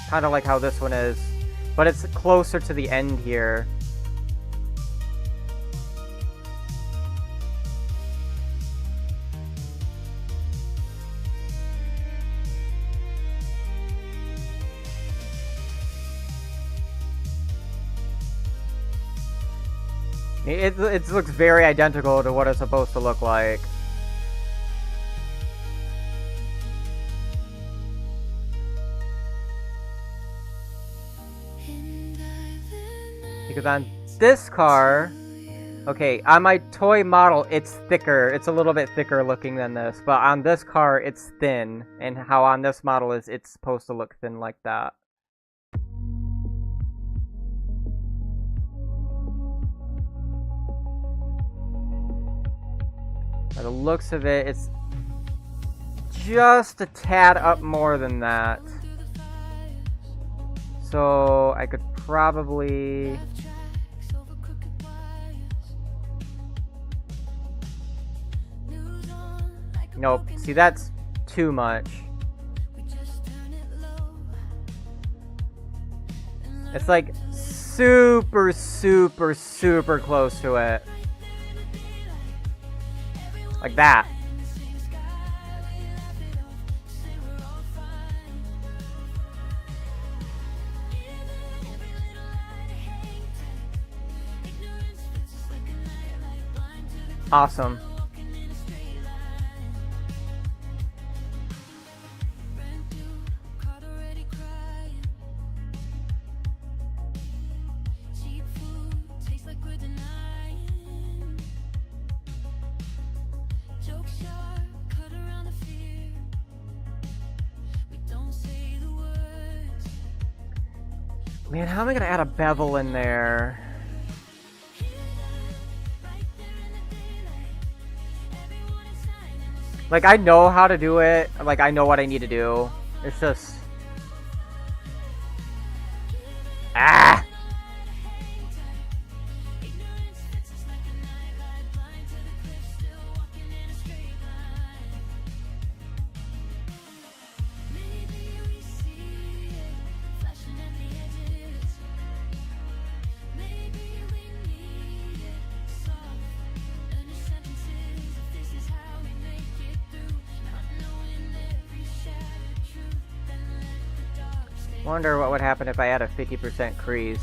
kind of like how this one is, but it's closer to the end here. It looks very identical to what it's supposed to look like. Because on this car, okay, on my toy model, it's thicker. It's a little bit thicker looking than this. But on this car, it's thin. And how on this model is, it's supposed to look thin like that. By the looks of it, it's just a tad up more than that. So I could probably... Nope. See, that's too much. It's like super, super, super close to it. Like that. Awesome. Man, how am I gonna add a bevel in there? Like, I know how to do it. Like, I know what I need to do. It's just... Ah! Wonder what would happen if I had a 50% crease.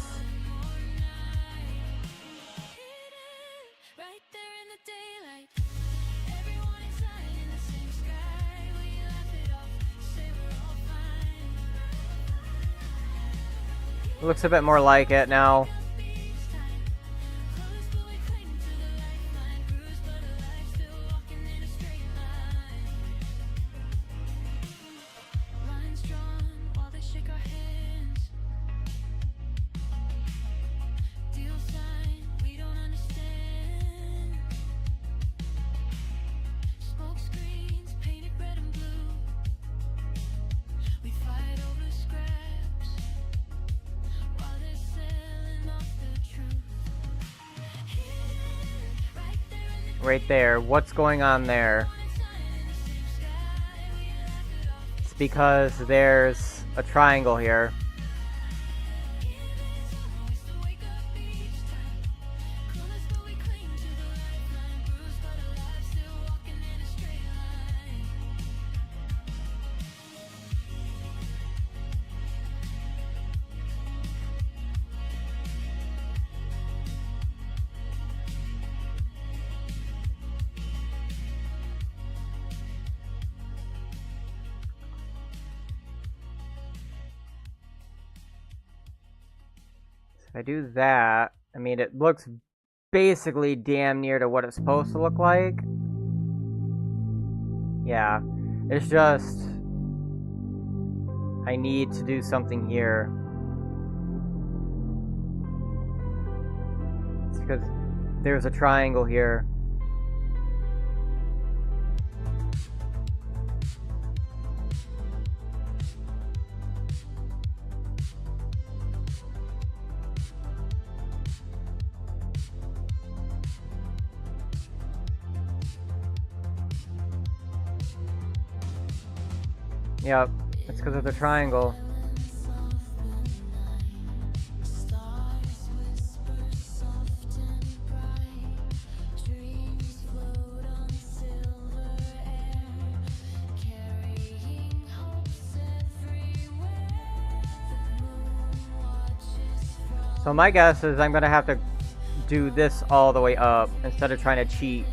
It looks a bit more like it now. Right there. What's going on there? It's because there's a triangle here. If I do that, I mean, it looks basically damn near to what it's supposed to look like. Yeah, it's just... I need to do something here. It's because there's a triangle here. Yep, it's because of the triangle. So my guess is I'm gonna have to do this all the way up instead of trying to cheat.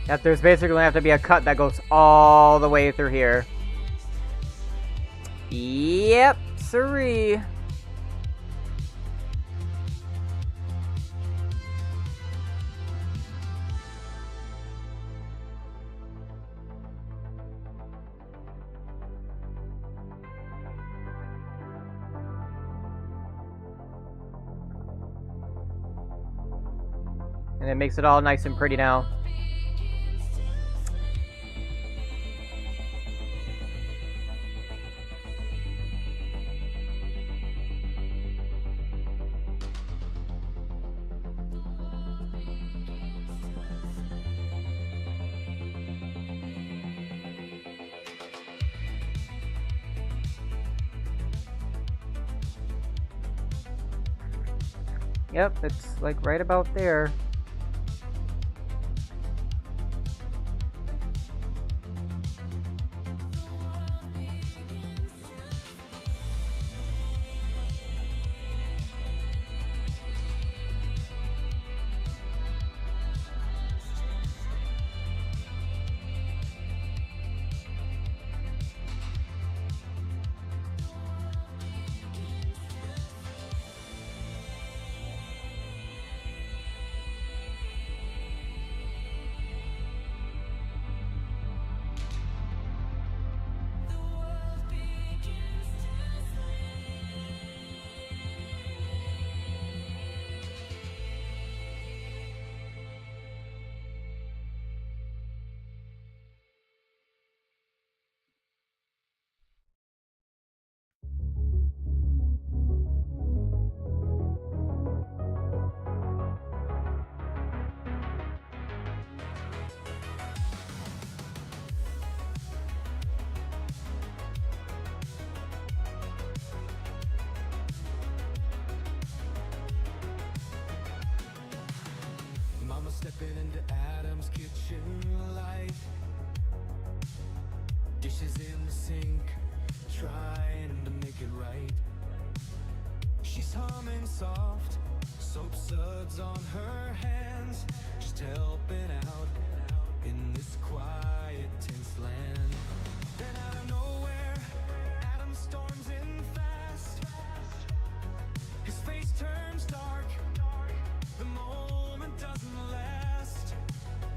That there's basically gonna have to be a cut that goes all the way through here. Yep, siree. And it makes it all nice and pretty now. Yep, it's like right about there. Stepping into Adam's kitchen light, dishes in the sink, trying to make it right. She's humming soft, soap suds on her hands, just helping out in this quiet, tense land. Then out of nowhere, Adam storms in fast. His face turns dark, the moment doesn't last.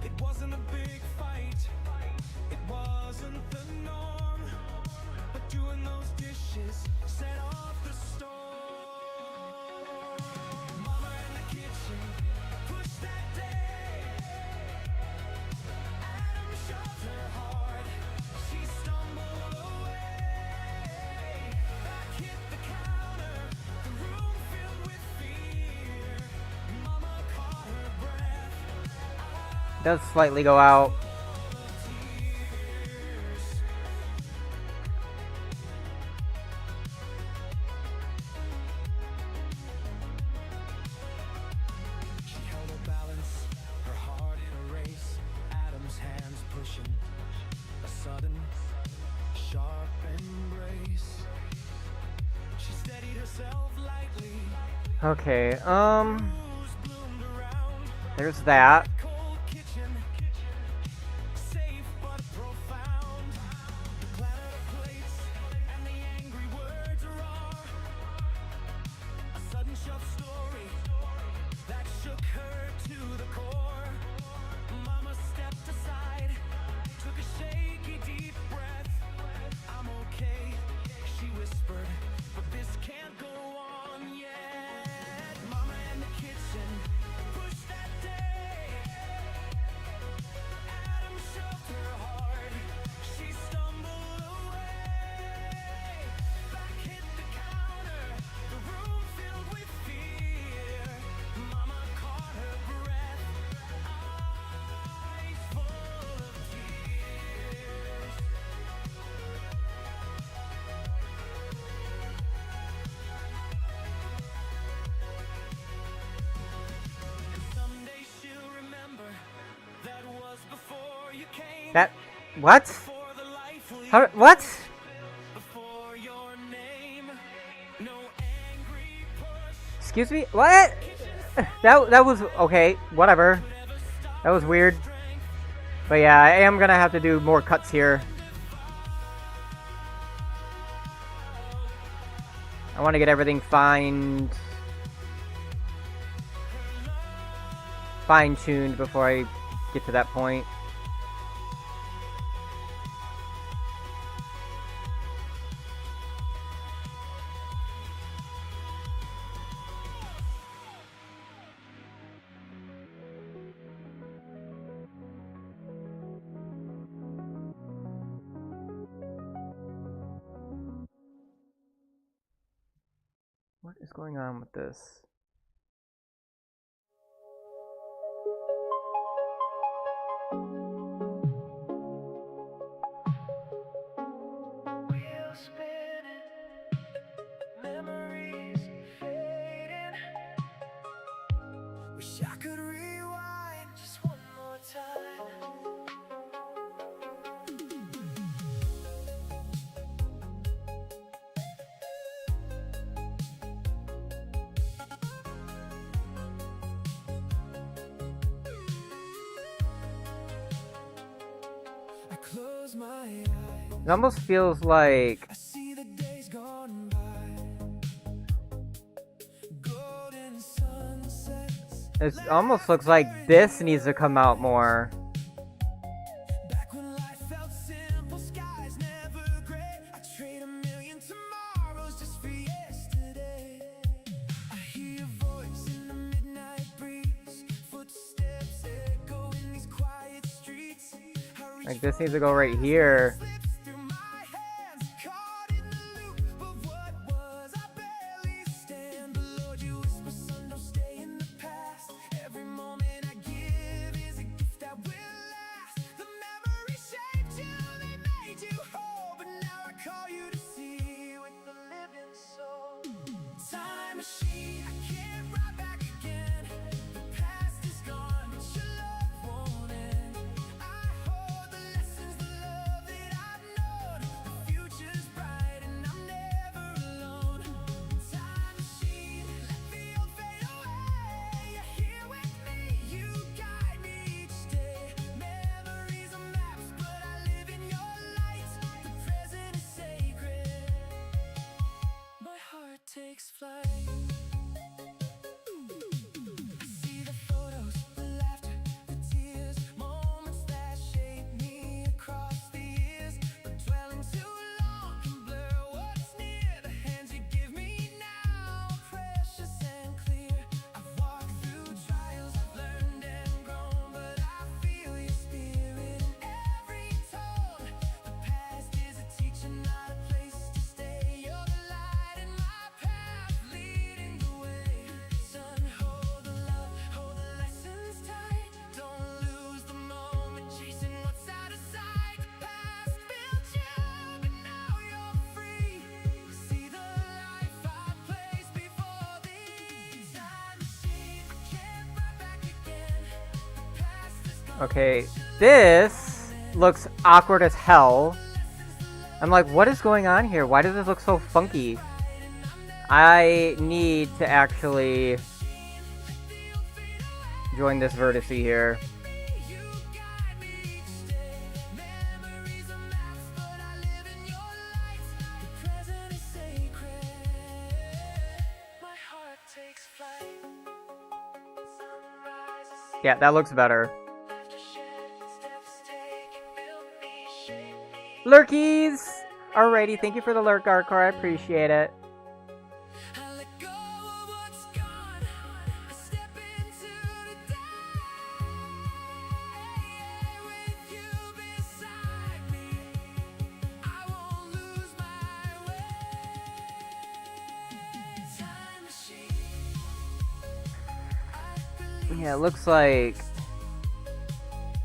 It wasn't a big fight, it wasn't the norm, but doing those dishes set off the storm. Mama in the kitchen pushed that day. Adam shoved her hard, she stumbled away. Back hit the counter, the room filled with fear. Mama caught her breath. Does slightly go out. She held her balance, her heart in a race. Adam's hands pushing, a sudden, sharp embrace. She steadied herself lightly. Okay, Rose bloomed around there's that. cold kitchen, safe but profound. The clatter of plates and the angry words raw. A sudden shelf story that shook her to the core. Mama stepped aside, took a shaky deep breath. I'm okay, she whispered, but this can't go on yet. Mama in the kitchen pushed that day. Adam shoved her hard, she stumbled away. Back hit the counter, the room filled with fear. Mama caught her breath, eyes full of tears. And someday she'll remember that was before you came. That what? Before the life we How, what? before your name. No angry push. Excuse me? What? That was okay, whatever. That was weird. But yeah, I am gonna have to do more cuts here. I want to get everything fine-tuned before I get to that point. What is going on with this? Wheels spinning, memories fading. Wish I could rewind just one more time. I close my eyes, It almost feels like I see the days gone by. Golden sunsets, it almost looks like this needs to come out more. back when life felt simple, skies never gray. I trade a million tomorrows just for yesterday. I hear your voice in the midnight breeze, footsteps echo in these quiet streets. I reach Like this needs to go right here. slips through my hands, caught in the loop of what was. I barely stand, but Lord, you whisper, son, don't stay in the past. Every moment I give is a gift that will last. The memories shaped you, they made you whole, but now I call you to see with the living soul. Time machine, I can't ride back again. The past is gone, but your love won't end. I hold the lessons, the love that I've known. The future's bright and I'm never alone. Time machine, let the old fade away. You're here with me, you guide me each day. Memories are maps, but I live in your light. The present is sacred. My heart takes flight. See the photos, the laughter, the tears, moments that shape me across the years. But dwelling too long can blur what's near. The hands you give me now are precious and clear. I've walked through trials, learned and grown, but I feel your spirit in every tone. The past is a teacher, not a place to stay. You're the light in my path, leading the way. Son, hold the love, hold the lessons tight. Don't lose the moment, chasing what's out of sight. The past built you, but now you're free. See the life I placed before thee. Time machine, I can't run back again. The past is gone. Okay, this looks awkward as hell. I'm like, what is going on here? Why does this look so funky? I need to actually join this vertice here. You guide me each day. Memories are maps, but I live in your light. The present is sacred. My heart takes flight. Sunrise, I see Yeah, that looks better. laughter shed, steps taken, built me, shaped me. Lurkies! Alrighty, thank you for the lurk, Arcor. I appreciate it. I let go of what's gone. I step into the day with you beside me. I won't lose my way. Time machine. I believe Yeah, it looks like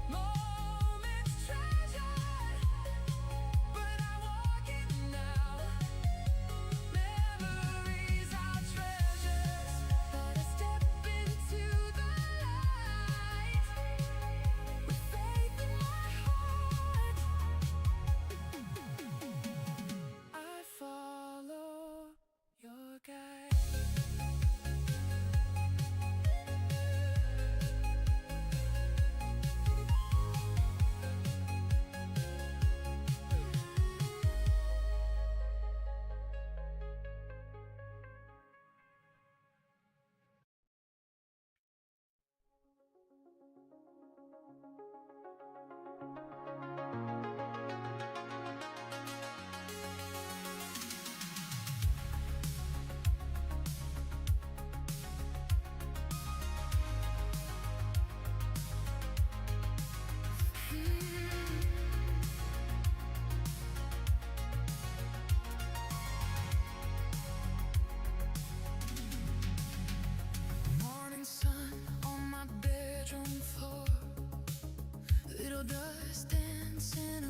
moments treasured, but I walk in now. Memories are treasures that I step into the light with faith in my heart. I follow your guide.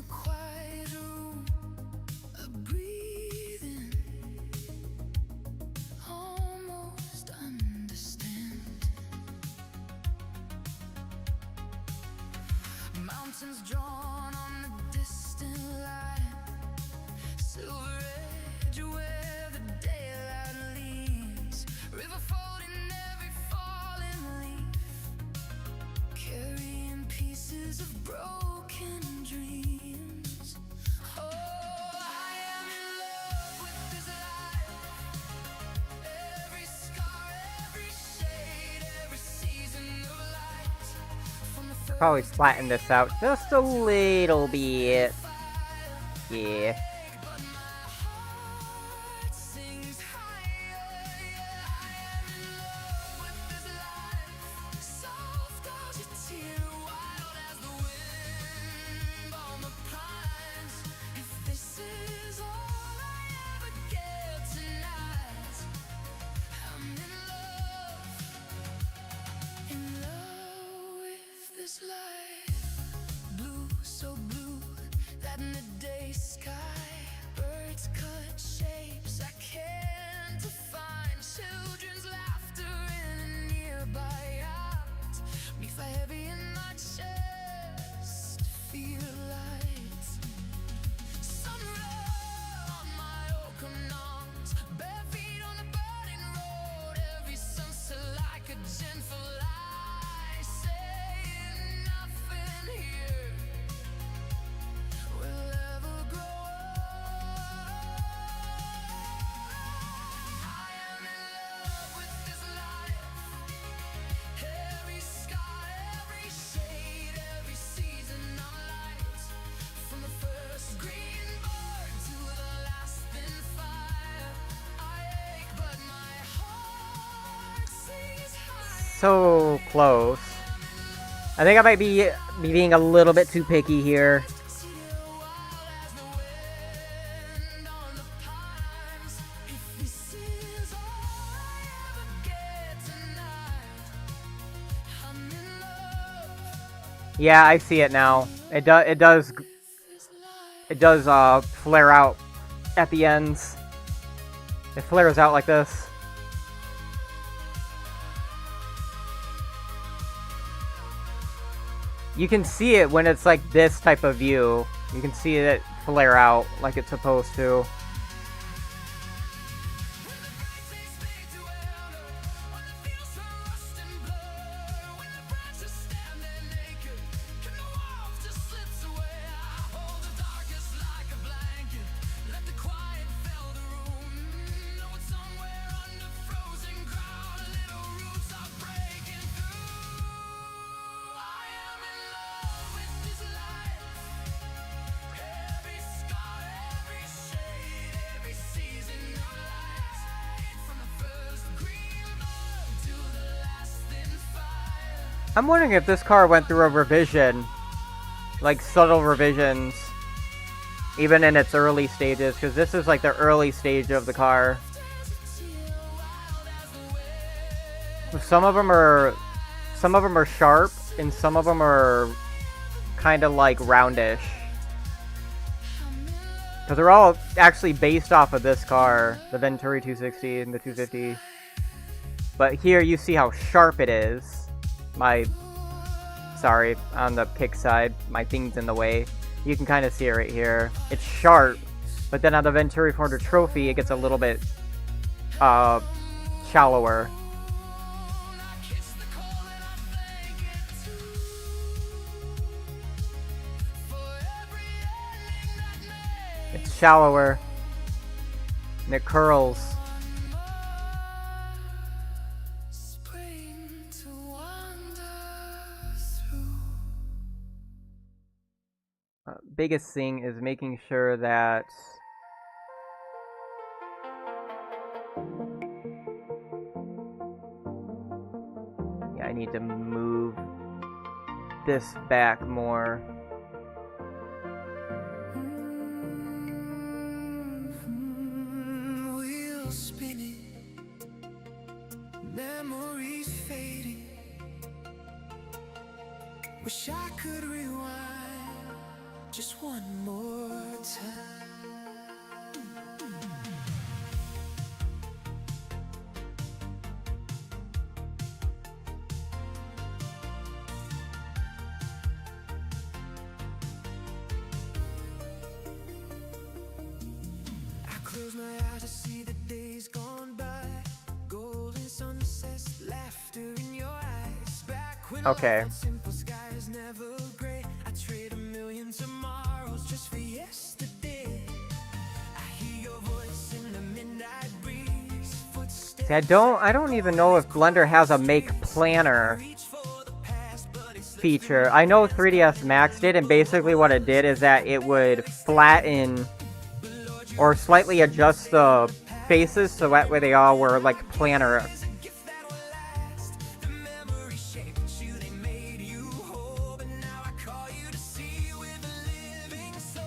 quiet room, a breathing, almost understand. Mountains drawn on the distant line, silver edge where the daylight leaves, river folding every falling leaf, carrying pieces of broken dreams. Oh, I am in love with this life, every scar, every shade, every season of light, from the first Probably flatten this out just a little bit. Yeah. but my heart sings higher. Yeah, I am in love with this life, soft as a tear, wild as the wind on the pines. If this is all I ever get tonight, I'm in love with this life. Blue, so blue, that midday sky, birds cut shapes I can't define, children's laughter in a nearby yacht, me fly heavy in my chest, feel light, sunrise on my oaken arms, bare feet on the burning road, every sunset like a gentle lie, saying nothing here will ever grow old. I am in love with this life, every scar, every shade, every season of light, from the first green bird to the last thin fire. I ache, but my heart sings high. So close. I think I might be being a little bit too picky here. Wild as the wind on the pines. If this is all I ever get tonight, I'm in love Yeah, I see it now. It does with this life. flare out at the ends. It flares out like this. You can see it when it's like this type of view. You can see it flare out like it's supposed to. I'm wondering if this car went through a revision, like subtle revisions, even in its early stages, because this is like the early stage of the car. Some of them are sharp, and some of them are kind of like roundish. Because they're all actually based off of this car, the Venturi 260 and the 250. But here you see how sharp it is. Sorry, on the kick side, my thing's in the way. You can kind of see it right here. It's sharp, but then on the Venturi 400 Trophy, it gets a little bit shallower. It's shallower, and it curls. Spring to wander through. Biggest thing is making sure that I need to move this back more. Wheels spinning, memories fading. Wish I could rewind just one more time. I close my eyes to see the days gone by. Golden sunsets, laughter in your eyes. Back when Okay. life felt simple, skies never gray. I trade a million tomorrows just for yesterday. I hear your voice in the midnight breeze. Footsteps See, I don't even know if Blender has a make planner reach for the past, but it's feature. I know 3ds Max did, and basically what it did is that it would flatten or slightly adjust the faces so that way they all were like planner. a gift that will last. The memory shaped you, they made you whole, but now I call you to see with a living soul.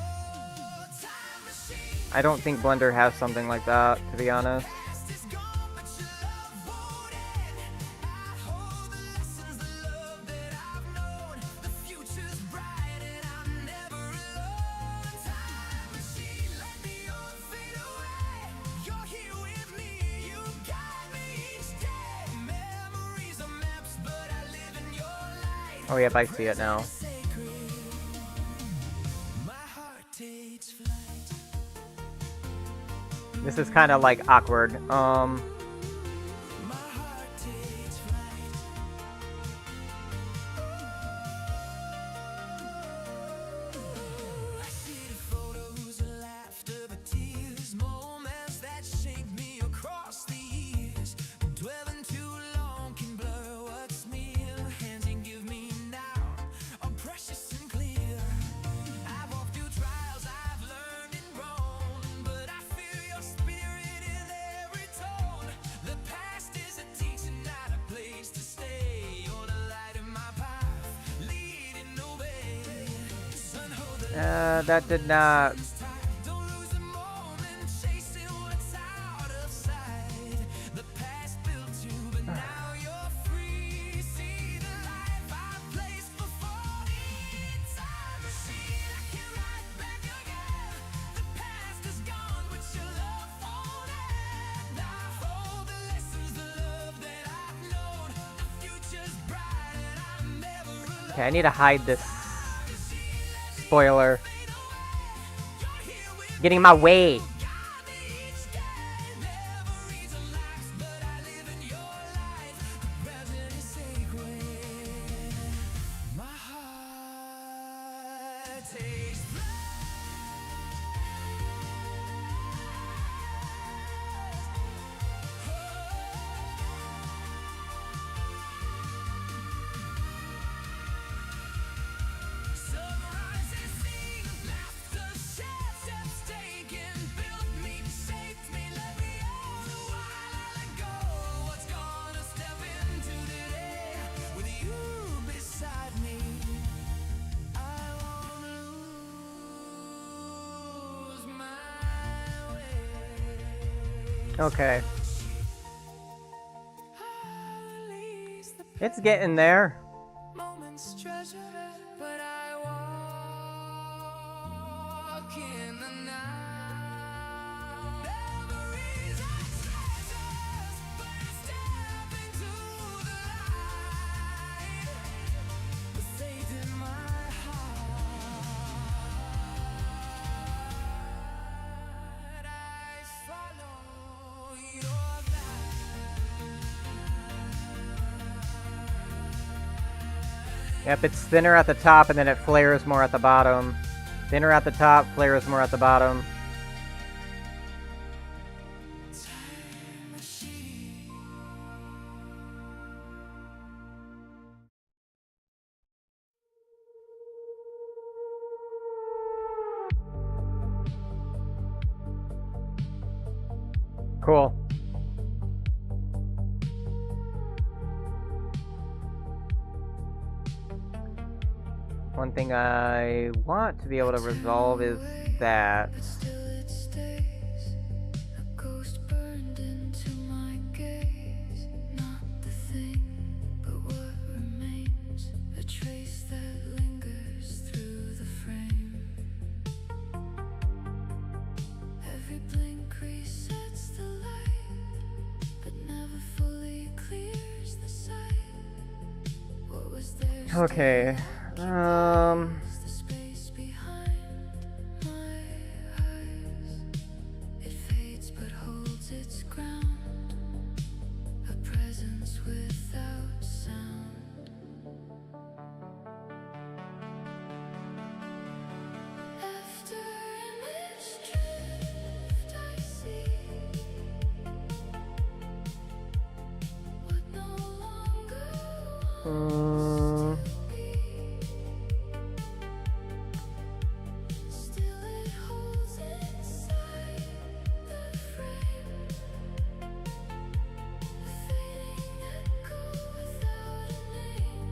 Time machine. I don't think Blender has something like that, to be honest. Past is gone, but your love won't end. I hold the lessons, the love that I've known. The future's bright and I'm never alone. Time machine, let the old fade away. You're here with me, you guide me each day. Memories are maps, but I live in your light. Oh yep, I see it now. Sacred. My heart takes flight. This is kind of like awkward. My heart takes flight. I see the photos of laughter, but tears, moments that shaped me across the years. Dwelling too long can blur what's near. Hands can give me now are precious and clear. I've walked through trials, I've learned and grown, but I feel your spirit in every tone. The past is a teacher, not a place to stay. You're the light in my path, lead and obey. Sun, hold the That did not. tight. Don't lose a moment, chasing what's out of sight. The past built you, but now you're free. See the life I placed before me. Time machine, I can ride back again. The past is gone, but your love won't end. I hold the lessons, the love that I've known. The future's bright and I'm never alone. Okay, I need to hide this spoiler. Getting in my way. Okay. It's getting there. Moments treasured, but I walk in the night. Memories are treasures, but I step into the light. With faith in my heart, I follow your Yep, it's thinner at the top and then it flares more at the bottom. Thinner at the top, flares more at the bottom. Cool. One thing I want to be able to resolve is that. still it stays. A ghost burned into my gaze. Not the thing, but what remains. A trace that lingers through the frame. Okay. The space behind my eyes. It fades but holds its ground. A presence without sound. After image drift, I see what no longer Mm, still it holds inside the frame. A fading echo without a name.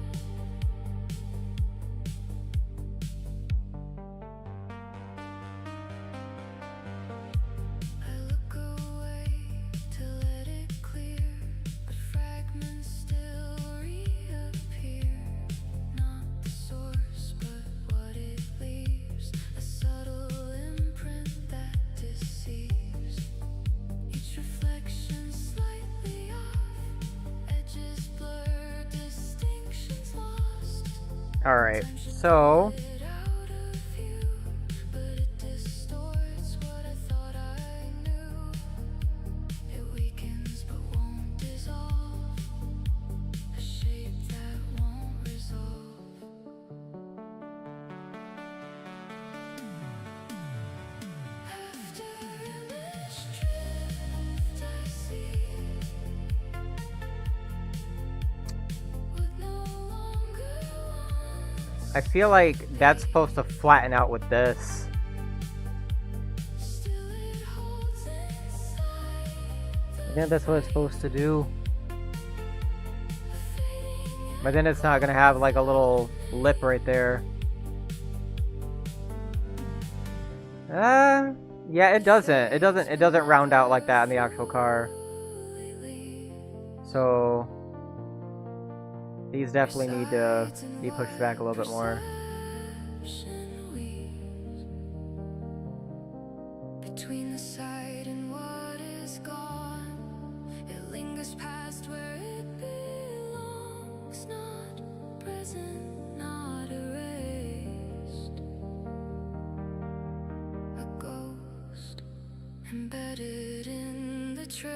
I look away to let it clear, but fragments still reappear. Not the source, but what it leaves. A subtle imprint that deceives. Each reflection slightly off. Edges blurred, distinctions lost. Alright, so It out of view, but it distorts what I thought I knew. It weakens but won't dissolve. A shape that won't resolve. After image drift, I see what no longer wants. I feel like that's supposed to flatten out with this. Still it holds inside I think that's what it's supposed to do. But then it's not gonna have like a little lip right there. Yeah, it doesn't. It doesn't round out like that in the actual car. So these definitely need to be pushed back a little bit more. Between the sight and what is gone, it lingers past where it belongs. Not present, not erased. A ghost embedded in the trail.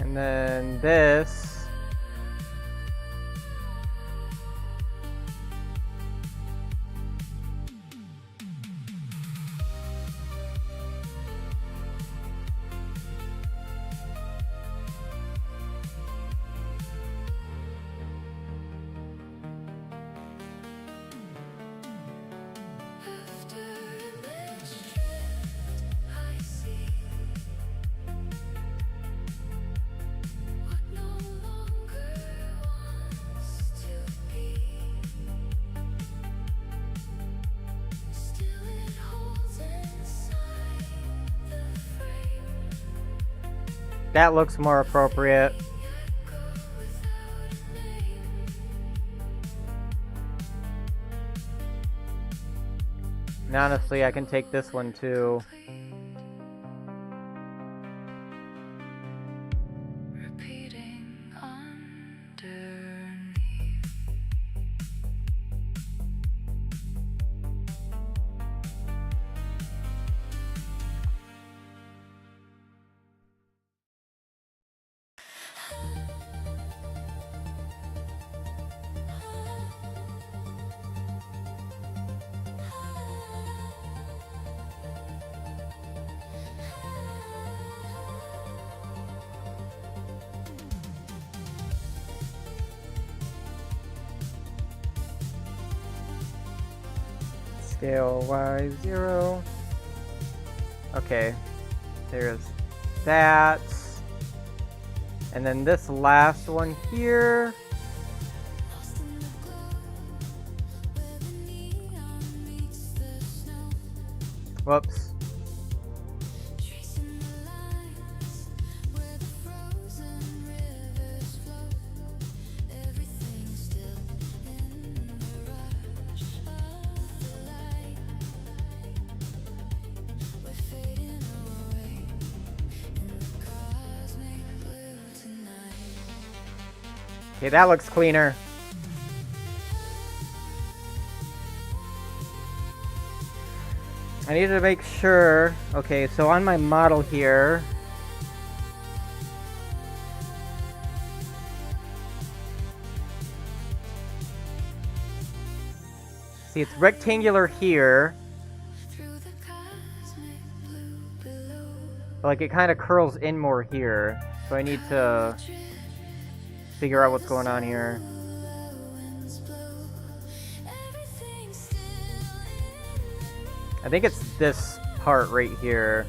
And then this. After image drift, I see what no longer wants to be. Still it holds inside the frame. That looks more appropriate. Echo without a name. And honestly, I can take this one too. Repeating underneath. Scale Y0. Okay, there's that. And then this last one here. Lost in the glow, where the neon meets the snow. Whoops. Tracing the lines where the frozen rivers flow. Everything's still in the rush of the light. We're fading Okay, that looks cleaner. I need to make sure. Okay, so on my model here, see, it's rectangular here. But, like, it kind of curls in more here. So I need to figure out what's going on here. I think it's this part right here.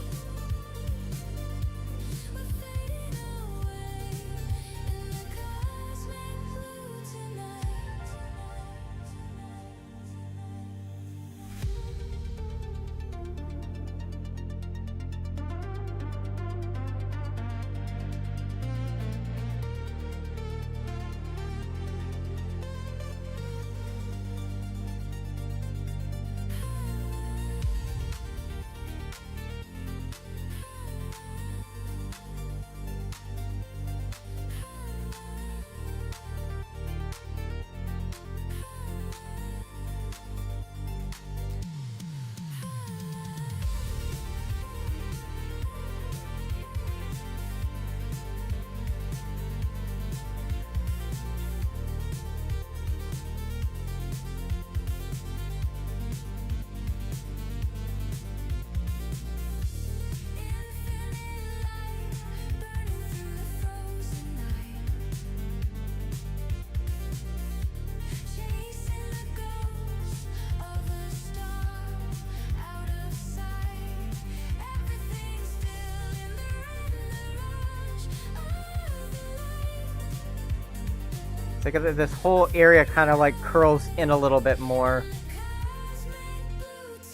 It's like this whole area kind of like curls in a little bit more.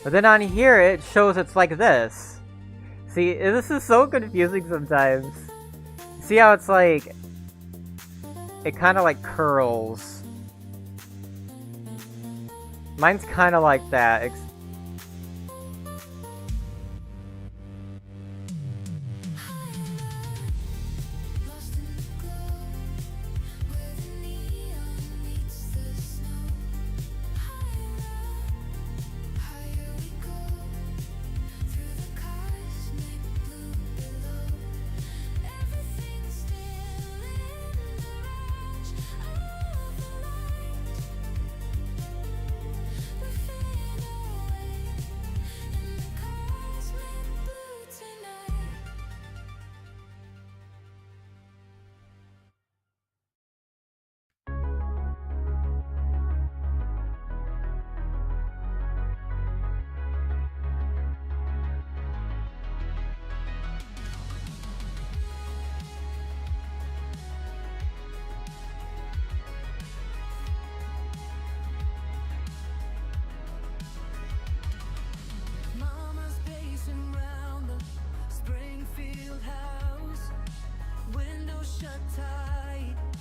But then on here it shows it's like this. See, this is so confusing sometimes. See how it's like, it kind of like curls. Mine's kind of like that.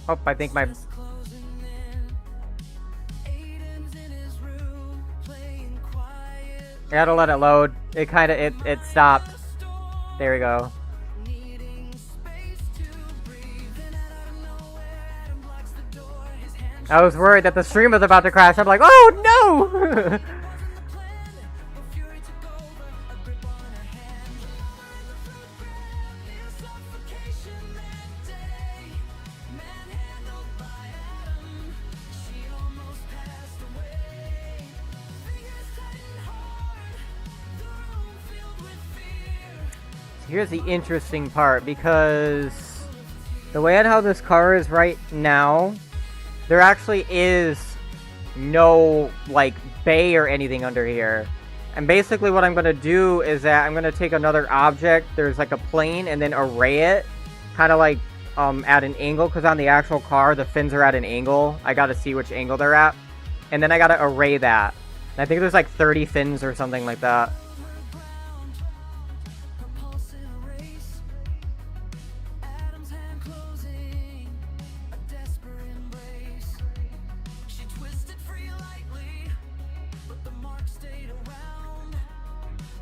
Oh, I think my... I gotta let it load. It kind of, it stopped. There we go. I was worried that the stream was about to crash. I'm like, oh no! Here's the interesting part, because the way on how this car is right now, there actually is no, like, bay or anything under here. And basically what I'm going to do is that I'm going to take another object, there's like a plane, and then array it, kind of like at an angle, because on the actual car, the fins are at an angle. I got to see which angle they're at. And then I got to array that. And I think there's like 30 fins or something like that.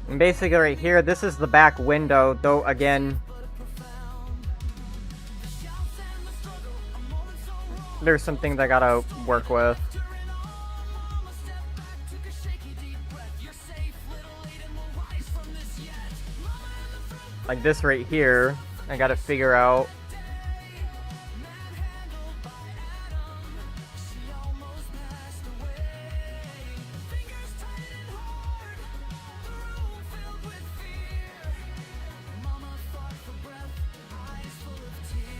And basically right here, this is the back window, though again, there's some things I gotta work with. Like this right here, I gotta figure out.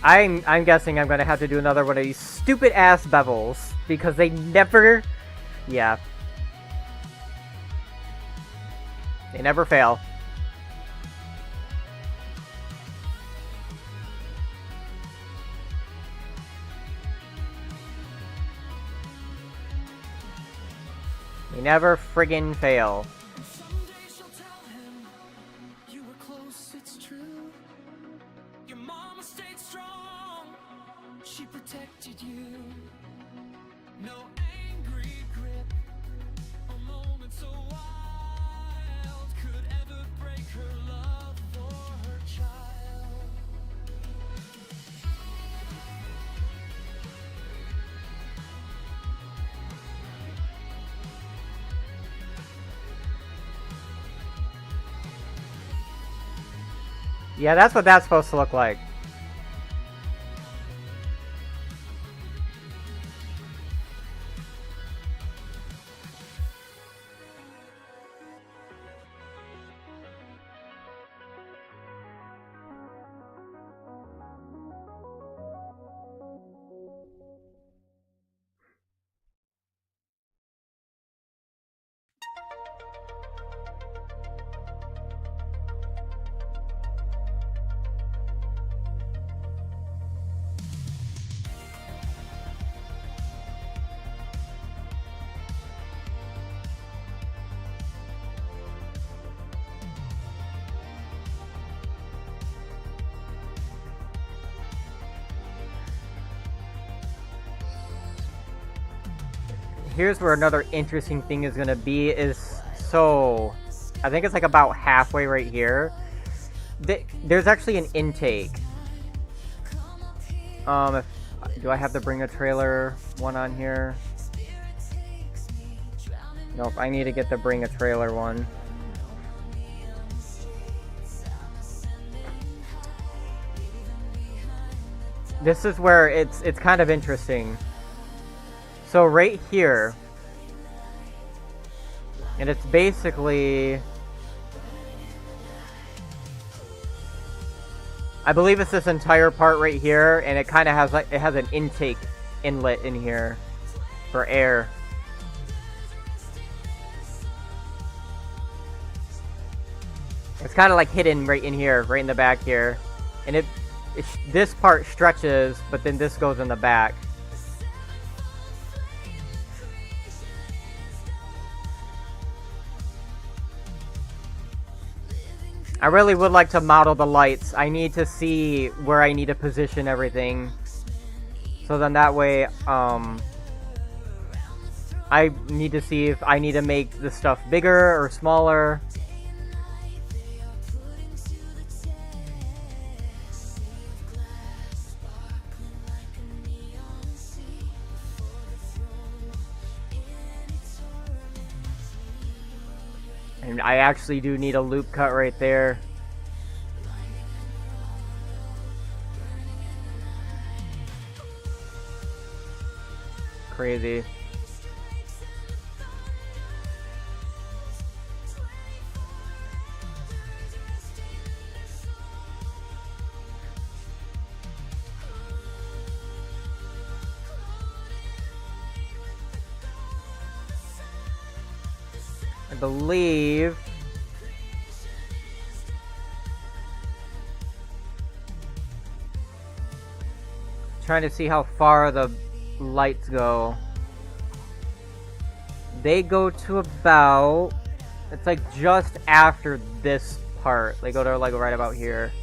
I'm guessing I'm gonna have to do another one of these stupid ass bevels because they never, yeah, they never fail. They never friggin' fail. Someday she'll tell him you were close, it's true. Your mama stayed strong, she protected you. No angry grip, a moment so wild could ever break her love for her child. Yeah, that's what that's supposed to look like. Here's where another interesting thing is gonna be is, so I think it's like about halfway right here. There's actually an intake. Do I have to bring a trailer one on here? Nope, I need to get the bring a trailer one. This is where it's kind of interesting. So right here, and it's basically, I believe it's this entire part right here, and it kind of has like, it has an intake inlet in here for air. It's kind of like hidden right in here, right in the back here, and this part stretches, but then this goes in the back. I really would like to model the lights. I need to see where I need to position everything. So then that way, I need to see if I need to make the stuff bigger or smaller. And I actually do need a loop cut right there. Crazy. I believe trying to see how far the lights go. They go to about, it's like just after this part. They go to like right about here.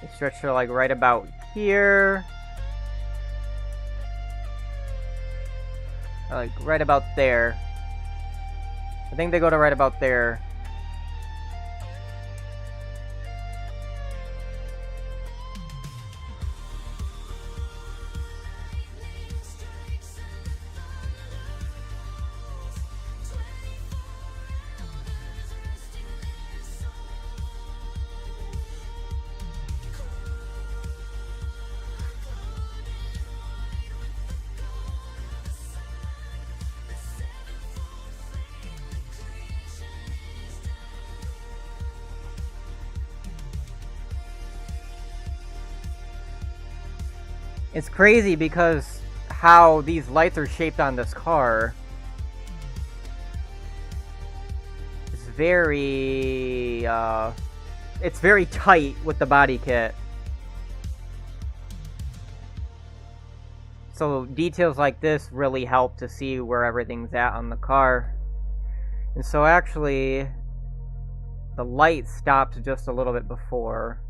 They stretch to like right about here. Like right about there. I think they go to right about there. It's crazy because how these lights are shaped on this car. It's very tight with the body kit. So details like this really help to see where everything's at on the car. And so actually, the light stopped just a little bit before.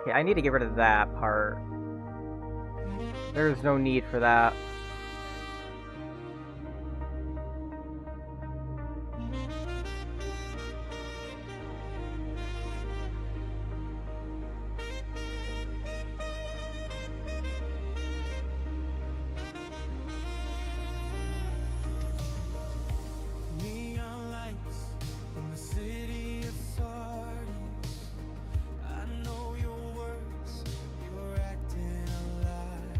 Okay, I need to get rid of that part. There's no need for that. Neon lights in the city of sardines. I know your words, you're acting alive.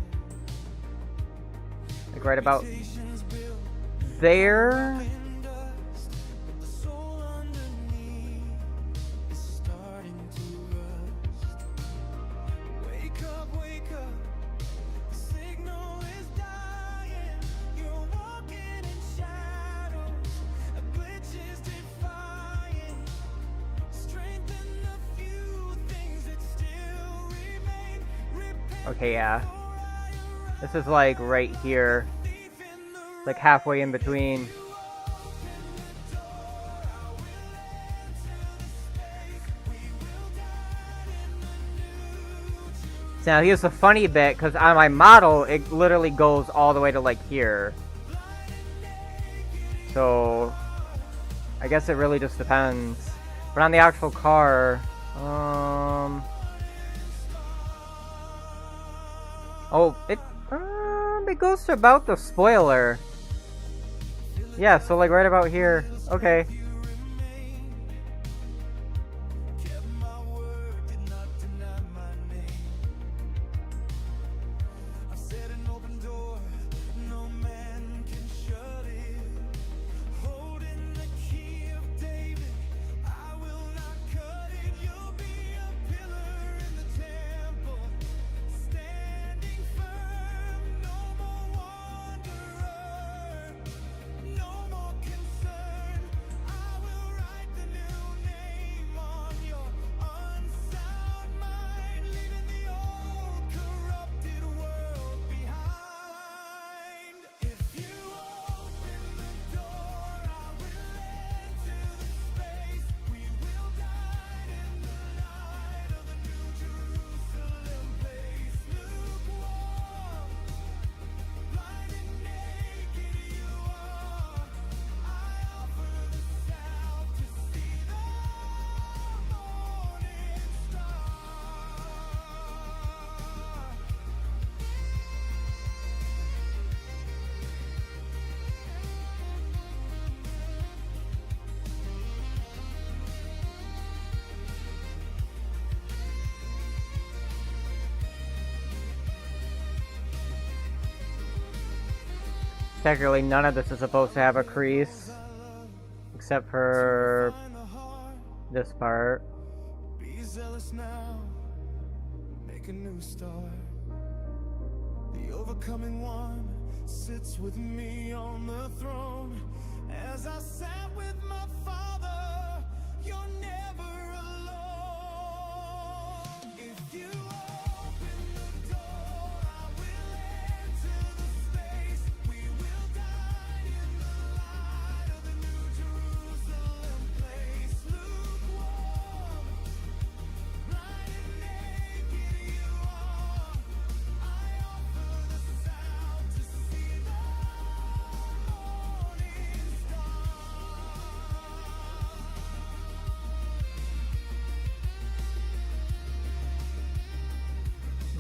Like right about Reputations built there. in dust, but the soul underneath is starting to rust. Wake up, the signal is dying. You're walking in shadows, a glitch is defying. Strengthen the few things that still remain. Okay, yeah. This is like right here. Like halfway in between. So now here's the funny bit, because on my model, it literally goes all the way to like here. So, I guess it really just depends. But on the actual car, oh, it goes to about the spoiler. Yeah, so like right about here. Okay. Kept my word, did not deny my name. I've set an open door, no man can shut it. Holding the key of David, I will not cut it. You'll be a pillar in the temple, standing firm. No more wanderer, no more concern. I will write the new name on your unsound mind, leaving the old corrupted world behind. If you open the door, I will enter the space. We will guide in the light of the new Jerusalem place. Lukewarm, blind and naked you are. I offer the south to see the morning star. Technically, none of this is supposed to have a crease. Except for Find the heart, this part. be zealous now, make a new start. The overcoming one sits with me on the throne. As I sat with my father, you're never alone. If you open the door, I will enter the space. We will guide in the light of the new Jerusalem place. Lukewarm, blind and naked you are. I offer the south to see the morning star.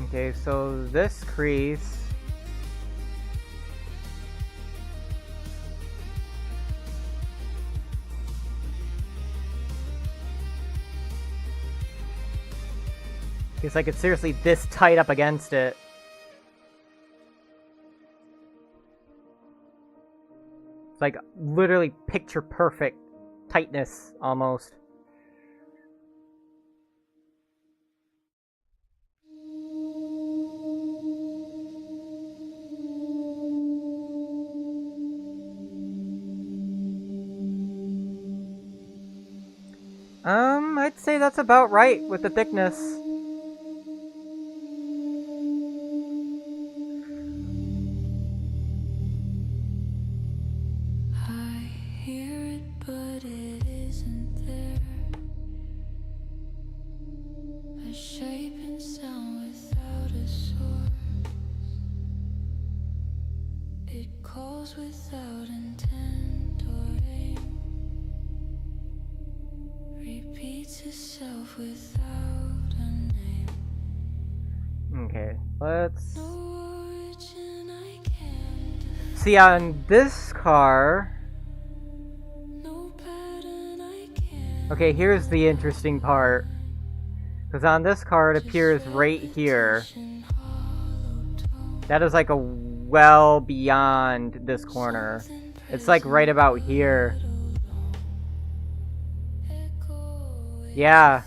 Okay, so this crease. It's like it's seriously this tight up against it. It's like literally picture perfect tightness almost. I'd say that's about right with the thickness. I hear it, but it isn't there. A shape and sound without a source. It calls without intent or aim. Repeats itself without a name. Okay, let's No origin I can't see on this car. no pattern I can't. Okay, here's the interesting part. Because on this car, it appears right here. That is like a well beyond this corner. It's like right about here. Yeah.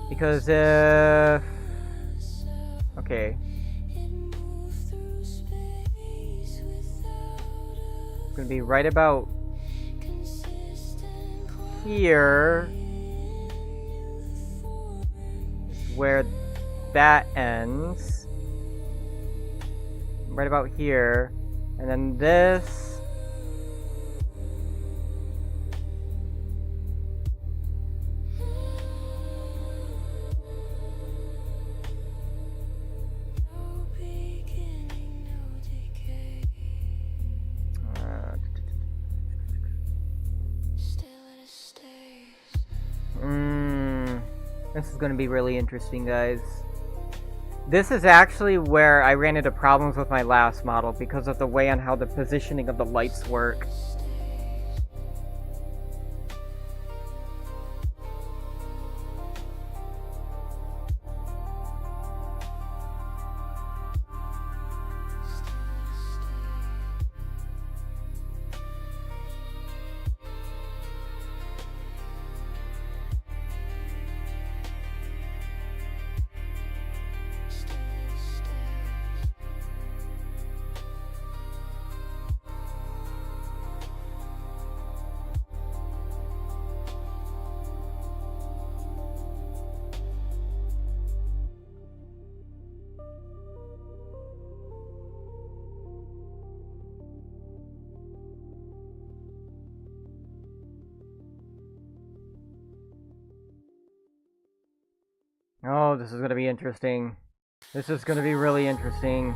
Because if... Okay. It's gonna be right about here. Where that ends. Right about here. And then this. This is gonna be really interesting, guys. This is actually where I ran into problems with my last model because of the way on how the positioning of the lights work. Oh, this is gonna be interesting. This is gonna be really interesting.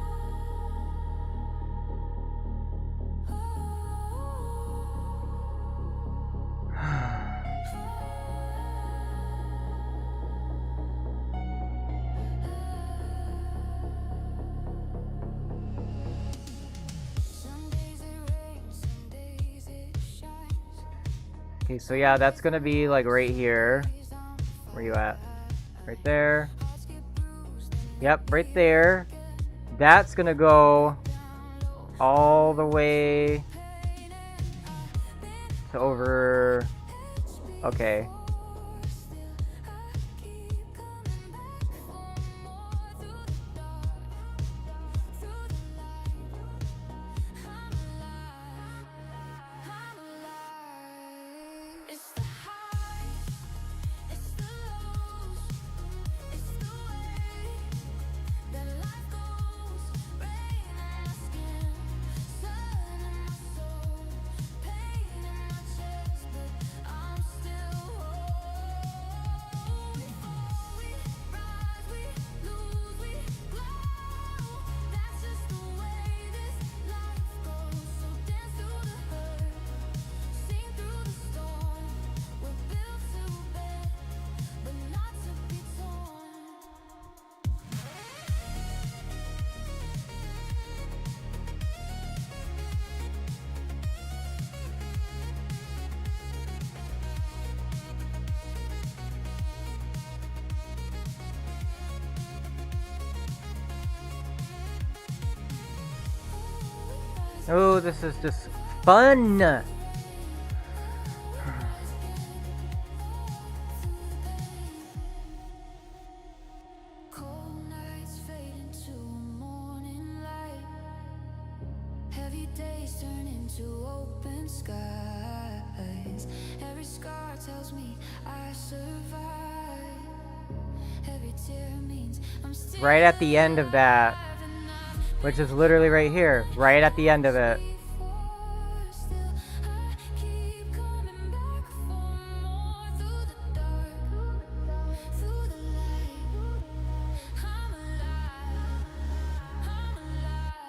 Okay, so yeah, that's gonna be like right here. Where you at? Right there. Yep, right there. That's gonna go all the way to over. Okay. Oh, this is just fun. Cold nights fade into a morning light. Heavy days turn into open skies. Every scar tells me I survived. Every tear means I'm still Right at the end of that, which is literally right here, right at the end of it. still I keep coming back for more through the dark, through the light. I'm alive, I'm alive.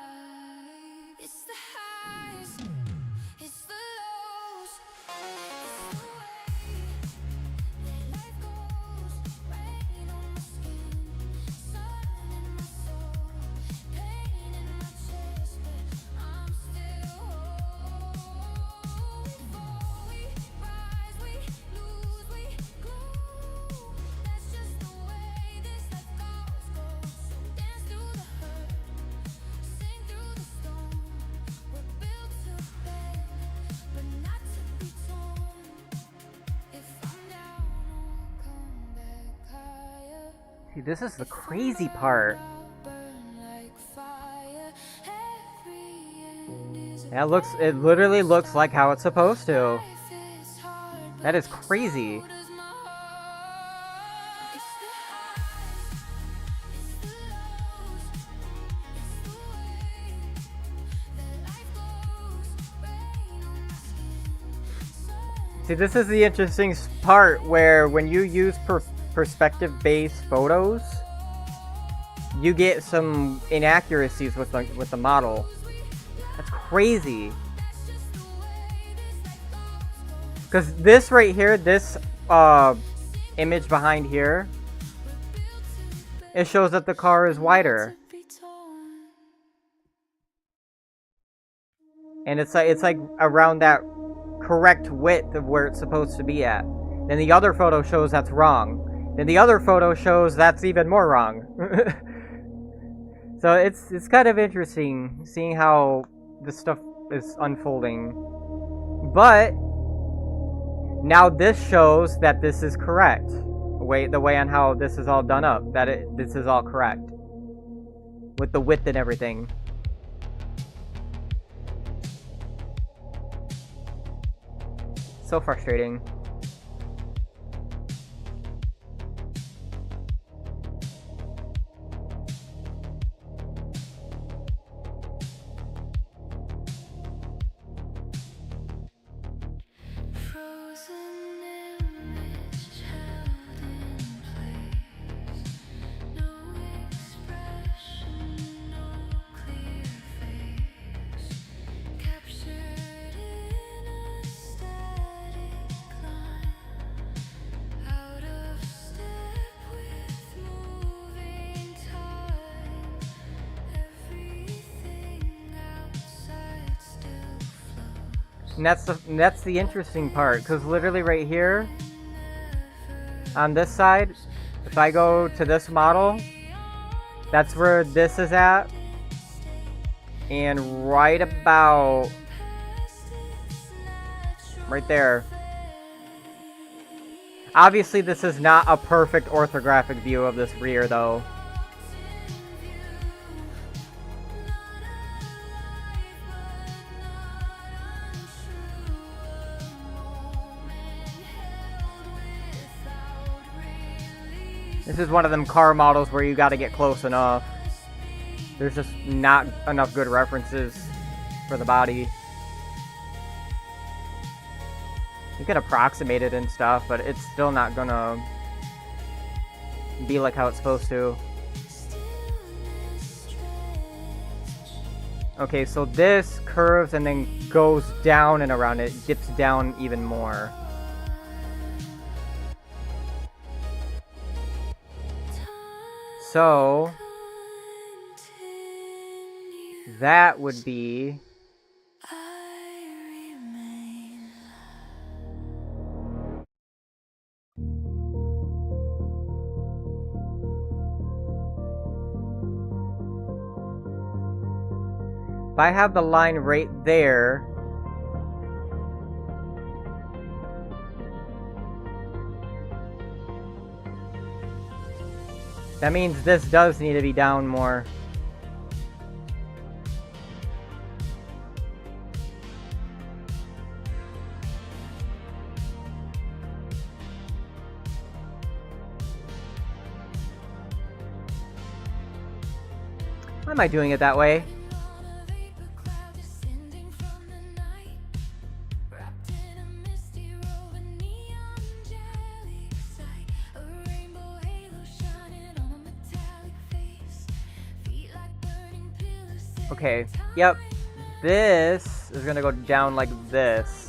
It's the highs, it's the lows, it's the way that life goes. Rain on my skin, sun in my soul, pain in my chest, but I'm still whole. We fall, we rise, we lose, we grow. That's just the way this life goes. So dance through the hurt, sing through the storm. We're built to bend, but not to be torn. If I'm down, I'll come back higher. See, this is the crazy part. I'll burn like fire. Every end is a It literally looks like how it's supposed to. life is hard, That is crazy. but does my heart. It's the highs, it's the lows, it's the way that life goes. Rain on my skin, sun. See, this is the interesting part where when you use perspective-based photos, you get some inaccuracies with the model. That's crazy. Because this right here, this image behind here, it shows that the car is wider, and it's like around that correct width of where it's supposed to be at. Then the other photo shows that's wrong. Then the other photo shows that's even more wrong. So it's kind of interesting seeing how this stuff is unfolding. But now this shows that this is correct. The way on how this is all done up, this is all correct with the width and everything. So frustrating. Frozen image held in place. No expression, no clear face. Captured in a static line. Out of step with moving time. Everything outside still flows. And that's the interesting part, because literally right here, on this side, if I go to this model, that's where this is at, and right about right there. Obviously, this is not a perfect orthographic view of this rear, though. This is one of them car models where you gotta get close enough. There's just not enough good references for the body. You can approximate it and stuff, but it's still not gonna be like how it's supposed to. Okay, so this curves and then goes down and around it, dips down even more. So that would be If I have the line right there, that means this does need to be down more. Why am I doing it that way? Okay, yep. This is gonna go down like this.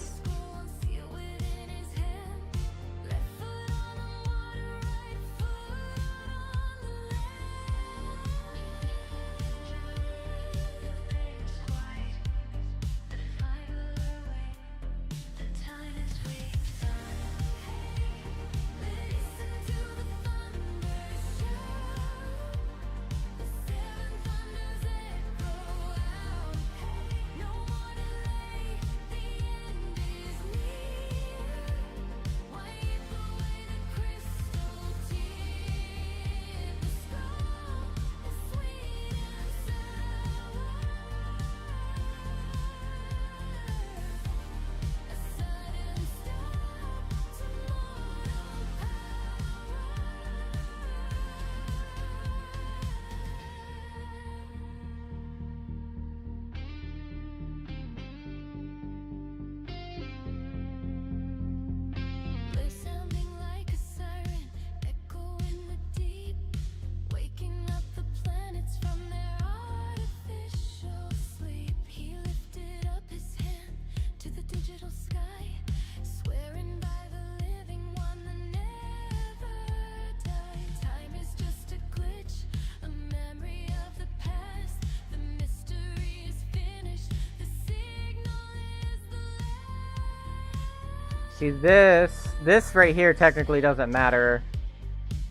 See, this right here technically doesn't matter.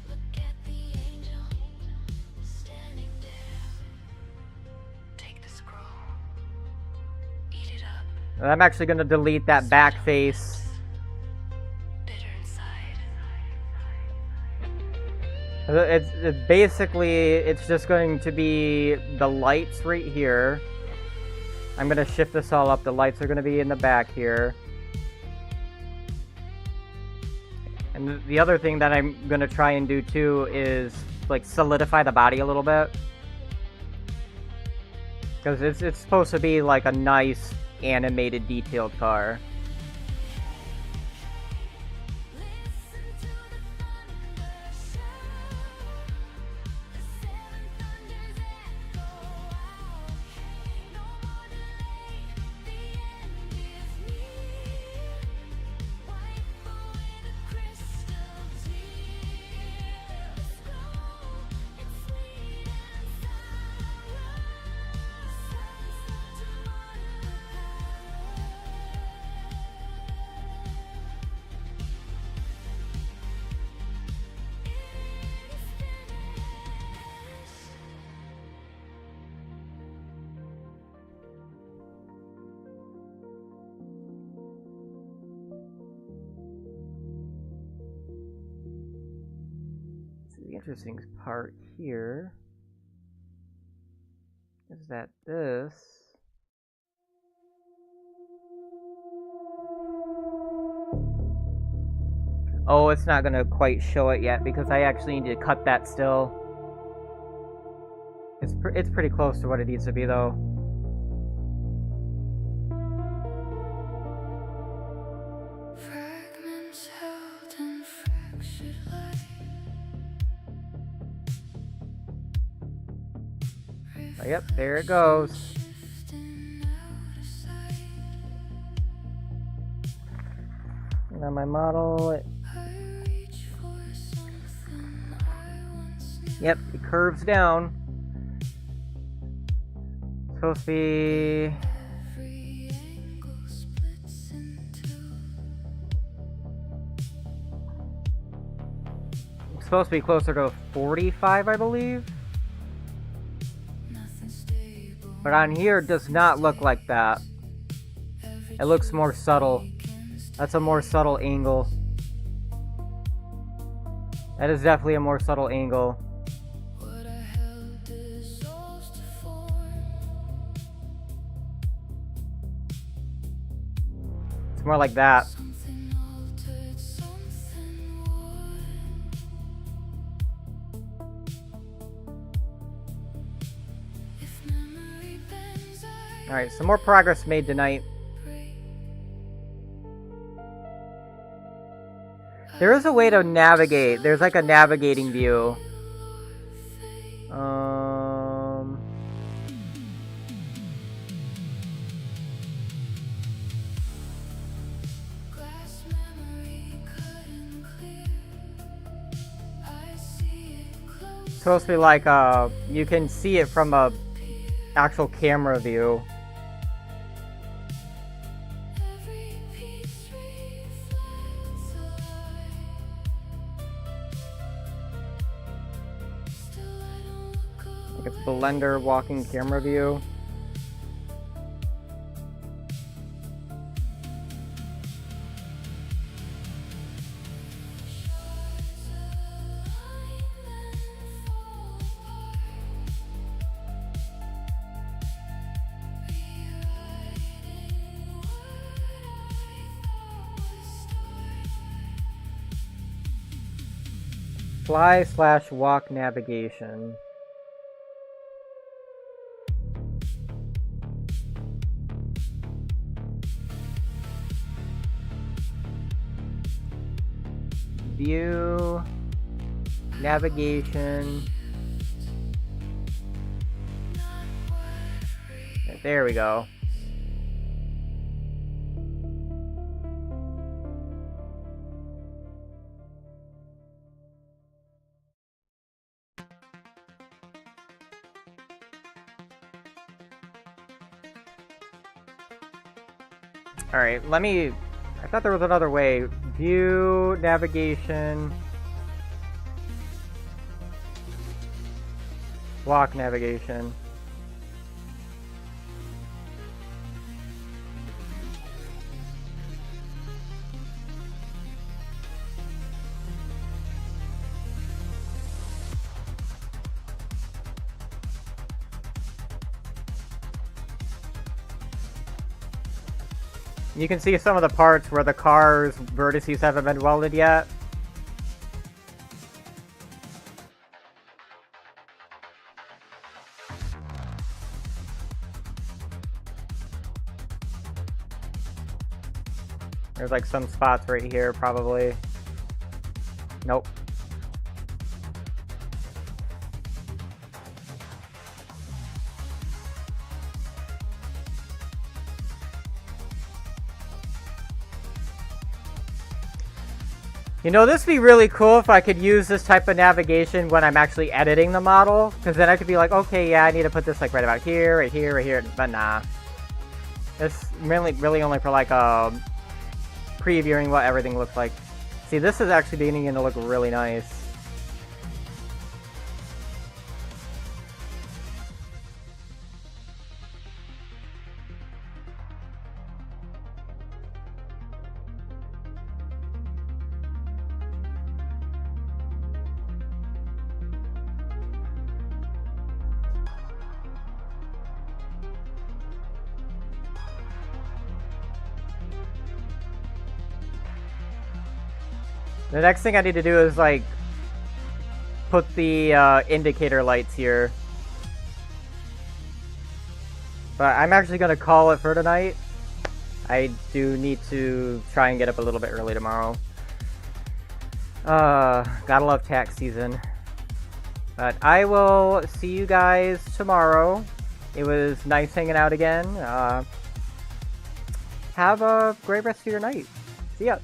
Look at the angel standing there. Take the scroll. Eat it up. I'm actually going to delete that back face. Bitter inside. It's basically, it's just going to be the lights right here. I'm going to shift this all up. The lights are going to be in the back here. And the other thing that I'm going to try and do too is like solidify the body a little bit. Because it's supposed to be like a nice animated detailed car. The interesting part here is that this oh, it's not gonna quite show it yet because I actually need to cut that still. It's pretty close to what it needs to be though. Fragments held in fractured light. Oh, yep, there it goes. Shifting out of sight. Now my model, I reach for something I once knew. yep, it curves down. It's supposed to be Every angle splits in two. it's supposed to be closer to 45, I believe. Nothing stable. But on here, it does not look like that. It looks more subtle. That's a more subtle angle. That is definitely a more subtle angle. It's more like that. Alright, some more progress made tonight. There is a way to navigate. There's like a navigating view. It's supposed to be like you can see it from a actual camera view. It's Blender walking camera view. Fly/walk navigation. View, navigation. There we go. All right, I thought there was another way. View, navigation, walk navigation. You can see some of the parts where the car's vertices haven't been welded yet. There's like some spots right here, probably. Nope. You know, this would be really cool if I could use this type of navigation when I'm actually editing the model, because then I could be like, okay, yeah, I need to put this like right about here, right here, right here, but nah. It's really only for like previewing what everything looks like. See, this is actually beginning to look really nice. The next thing I need to do is like put the indicator lights here. But I'm actually gonna call it for tonight. I do need to try and get up a little bit early tomorrow. Gotta love tax season. But I will see you guys tomorrow. It was nice hanging out again. Have a great rest of your night. See ya.